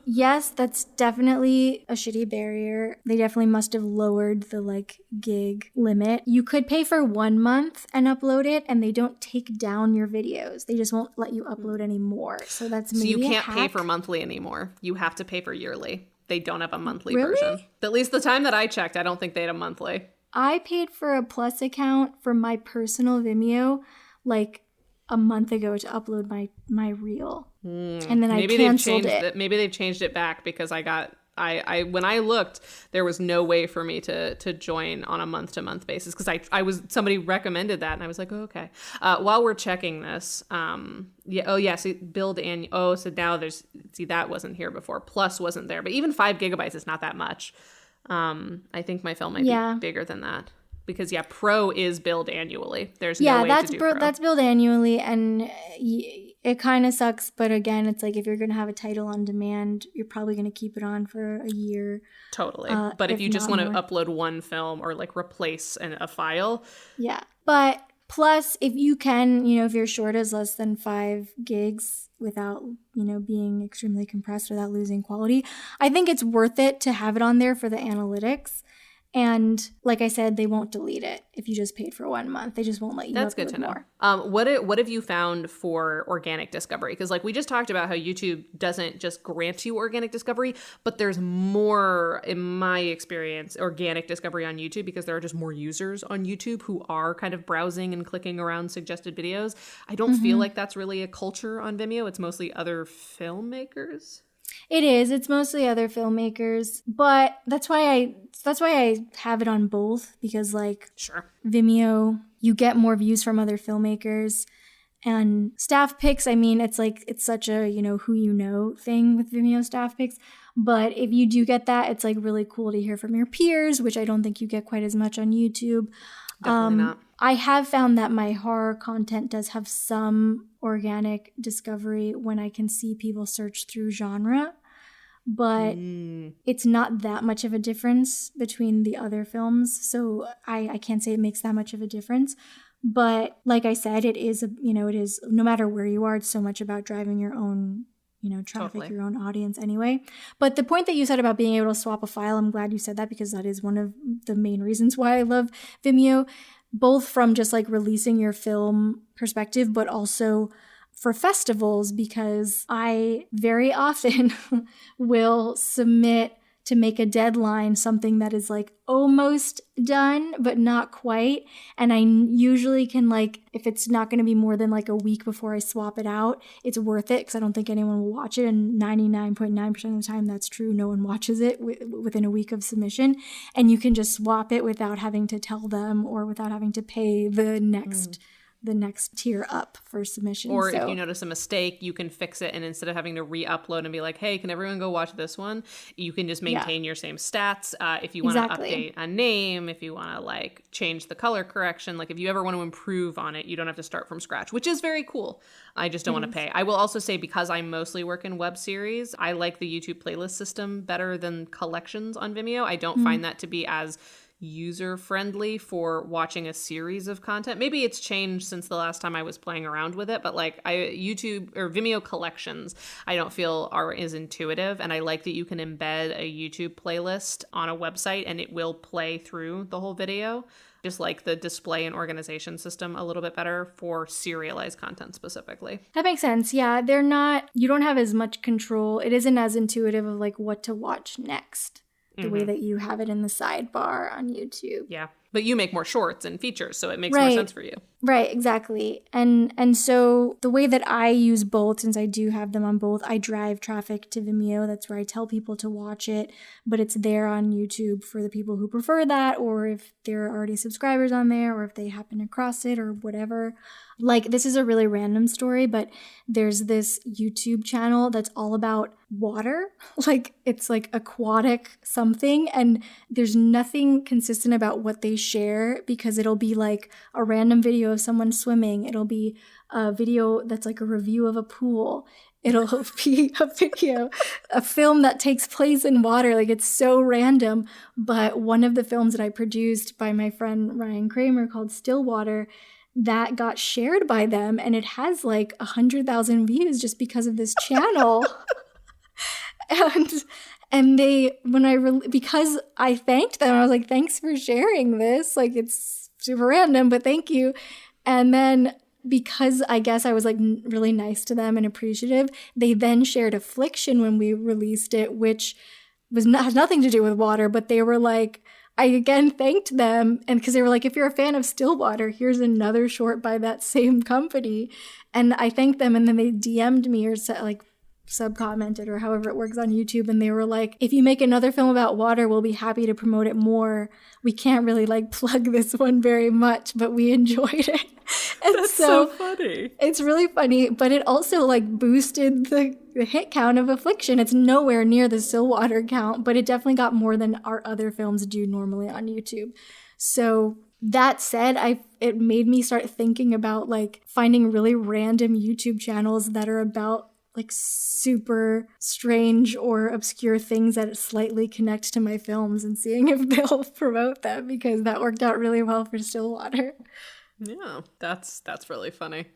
Speaker 1: Yes, that's definitely a shitty barrier. They definitely must have lowered the like gig limit. You could pay for 1 month and upload it, and they don't take down your videos. They just won't let you upload anymore. So that's maybe
Speaker 2: So you
Speaker 1: a
Speaker 2: can't pay
Speaker 1: hack.
Speaker 2: for monthly anymore. You have to pay for yearly. They don't have a monthly
Speaker 1: Really?
Speaker 2: version. At least the time that I checked, I don't think they had a monthly.
Speaker 1: I paid for a Plus account for my personal Vimeo like a month ago to upload my reel. And then I canceled it.
Speaker 2: Maybe they've changed it back because I when I looked, there was no way for me to join on a month-to-month basis because somebody recommended that and I was like, oh, okay. While we're checking this, so build and so now that wasn't here before. Plus wasn't there, but even 5 gigabytes is not that much. I think my film might be bigger than that. Because Pro is billed annually. There's no way to do Pro.
Speaker 1: That's billed annually, and it kind of sucks. But again, it's like if you're gonna have a title on demand, you're probably gonna keep it on for a year.
Speaker 2: Totally. But if you just want to upload one film or like replace a file,
Speaker 1: But plus, if you can, if your short is less than 5 gigs without being extremely compressed without losing quality, I think it's worth it to have it on there for the analytics. And like I said, they won't delete it if you just paid for 1 month. They just won't let you
Speaker 2: That's
Speaker 1: upload
Speaker 2: good to
Speaker 1: more.
Speaker 2: know. What have you found for organic discovery? Because like we just talked about how YouTube doesn't just grant you organic discovery, but there's more, in my experience, organic discovery on YouTube because there are just more users on YouTube who are kind of browsing and clicking around suggested videos. I don't feel like that's really a culture on Vimeo. It's mostly other filmmakers.
Speaker 1: It is. It's mostly other filmmakers, but that's why I have it on both because like Vimeo, you get more views from other filmmakers, and staff picks. I mean, it's such a who thing with Vimeo staff picks. But if you do get that, it's like really cool to hear from your peers, which I don't think you get quite as much on YouTube.
Speaker 2: Definitely not.
Speaker 1: I have found that my horror content does have some organic discovery when I can see people search through genre, but it's not that much of a difference between the other films. So I can't say it makes that much of a difference. But like I said, it is no matter where you are, it's so much about driving your own traffic, your own audience anyway. But the point that you said about being able to swap a file, I'm glad you said that because that is one of the main reasons why I love Vimeo, both from just like releasing your film perspective, but also for festivals, because I very often will submit to make a deadline something that is like almost done but not quite, and I usually can like, if it's not going to be more than like a week before I swap it out, it's worth it because I don't think anyone will watch it, and 99.9% of the time that's true. No one watches it within a week of submission, and you can just swap it without having to tell them or without having to pay the next tier up for submission.
Speaker 2: Or if you notice a mistake, you can fix it, and instead of having to re-upload and be like, hey, can everyone go watch this one, you can just maintain your same stats. If you want to update a name, if you want to like change the color correction, like if you ever want to improve on it, you don't have to start from scratch, which is very cool. I just don't want to pay. I will also say, because I mostly work in web series, I like the YouTube playlist system better than collections on Vimeo. I don't find that to be as user-friendly for watching a series of content. Maybe it's changed since the last time I was playing around with it, but like YouTube or Vimeo collections, I don't feel are as intuitive, and I like that you can embed a YouTube playlist on a website and it will play through the whole video. Just like the display and organization system a little bit better for serialized content specifically.
Speaker 1: That makes sense. Yeah, you don't have as much control. It isn't as intuitive of like what to watch next, the way that you have it in the sidebar on YouTube.
Speaker 2: Yeah. But you make more shorts and features, so it makes more sense for you.
Speaker 1: Right, exactly. And so the way that I use both, since I do have them on both, I drive traffic to Vimeo. That's where I tell people to watch it, but it's there on YouTube for the people who prefer that, or if there are already subscribers on there, or if they happen to cross it or whatever. Like, this is a really random story, but there's this YouTube channel that's all about water. Like, it's like aquatic something, and there's nothing consistent about what they share, because it'll be like a random video of someone swimming. It'll be a video that's like a review of a pool. it'll be a video, a film that takes place in water. Like, it's so random. But one of the films that I produced by my friend Ryan Kramer called Stillwater, that got shared by them, and it has like 100,000 views just because of this channel. And they, because I thanked them, I was like, thanks for sharing this. Like, it's super random, but thank you. And then because I guess I was like really nice to them and appreciative, they then shared Affliction when we released it, which has nothing to do with water, but they were like, I again thanked them, and because they were like, if you're a fan of Stillwater, here's another short by that same company. And I thanked them, and then they DM'd me or said, like, sub-commented or however it works on YouTube, and they were like, if you make another film about water, we'll be happy to promote it more. We can't really like plug this one very much, but we enjoyed it. And
Speaker 2: that's so funny.
Speaker 1: It's really funny, but it also like boosted the hit count of Affliction. It's nowhere near the Stillwater count, but it definitely got more than our other films do normally on YouTube. So that said, it made me start thinking about like finding really random YouTube channels that are about like super strange or obscure things that slightly connect to my films and seeing if they'll promote them, because that worked out really well for Stillwater.
Speaker 2: Yeah, that's really funny.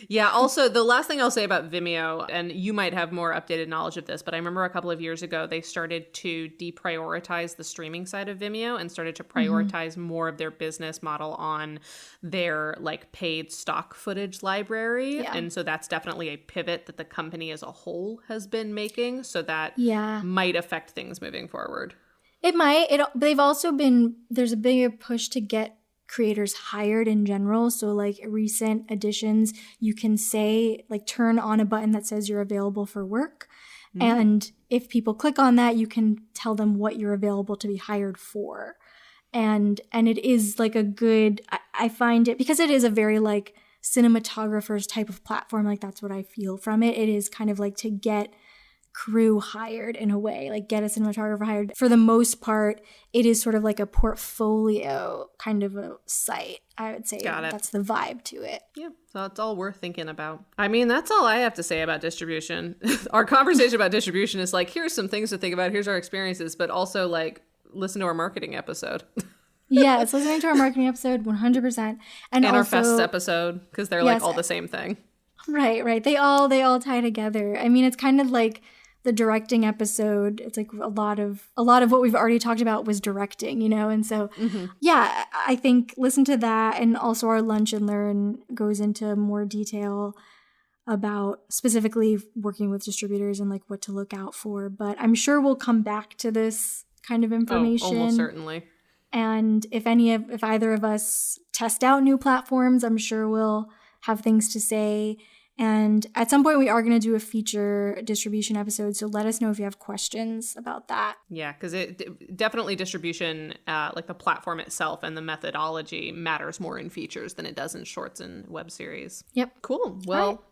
Speaker 2: Yeah, also, the last thing I'll say about Vimeo, and you might have more updated knowledge of this, but I remember a couple of years ago, they started to deprioritize the streaming side of Vimeo and started to prioritize more of their business model on their like paid stock footage library. Yeah. And so that's definitely a pivot that the company as a whole has been making. So that might affect things moving forward.
Speaker 1: It might. They've also there's a bigger push to get creators hired in general. So like recent additions, you can say, like, turn on a button that says you're available for work. And if people click on that, you can tell them what you're available to be hired for. And it is like a good, I find it, because it is a very like cinematographer's type of platform, like that's what I feel from it. It is kind of like to get crew hired in a way, like get a cinematographer hired. For the most part, it is sort of like a portfolio kind of a site, I would say. Got it. That's the vibe to it.
Speaker 2: Yeah, so it's all worth thinking about. I mean, that's all I have to say about distribution. Our conversation about distribution is like, here's some things to think about, here's our experiences, but also like, listen to our marketing episode.
Speaker 1: Yeah, it's listening to our marketing episode 100%. And also,
Speaker 2: our Fests episode, because they're like all the same thing.
Speaker 1: Right. They all tie together. I mean, it's kind of like the directing episode. It's like a lot of what we've already talked about was directing, you know? And so, yeah, I think listen to that. And also our Lunch and Learn goes into more detail about specifically working with distributors and like what to look out for. But I'm sure we'll come back to this kind of information.
Speaker 2: Oh, almost certainly.
Speaker 1: And if either of us test out new platforms, I'm sure we'll have things to say. And at some point, we are going to do a feature distribution episode. So let us know if you have questions about that.
Speaker 2: Yeah, because definitely distribution, like the platform itself and the methodology matters more in features than it does in shorts and web series.
Speaker 1: Yep.
Speaker 2: Cool. Well,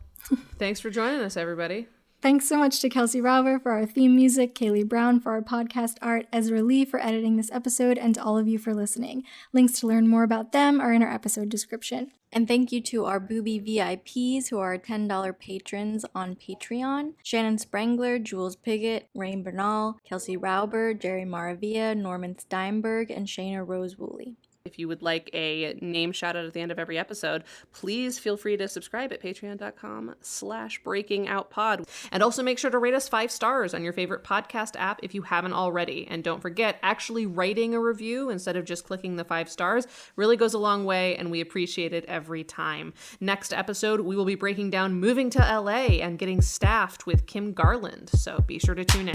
Speaker 2: thanks for joining us, everybody.
Speaker 1: Thanks so much to Kelsey Rauber for our theme music, Kaylee Brown for our podcast art, Ezra Lee for editing this episode, and to all of you for listening. Links to learn more about them are in our episode description. And thank you to our Booby VIPs who are $10 patrons on Patreon: Shannon Sprengler, Jules Piggott, Rain Bernal, Kelsey Rauber, Jerry Maravilla, Norman Steinberg, and Shayna Rose Woolley.
Speaker 2: If you would like a name shout out at the end of every episode, please feel free to subscribe at patreon.com/breakingoutpod. And also make sure to rate us 5 stars on your favorite podcast app if you haven't already. And don't forget, actually writing a review instead of just clicking the 5 stars really goes a long way, and we appreciate it every time. Next episode, we will be breaking down moving to LA and getting staffed with Kim Garland. So be sure to tune in.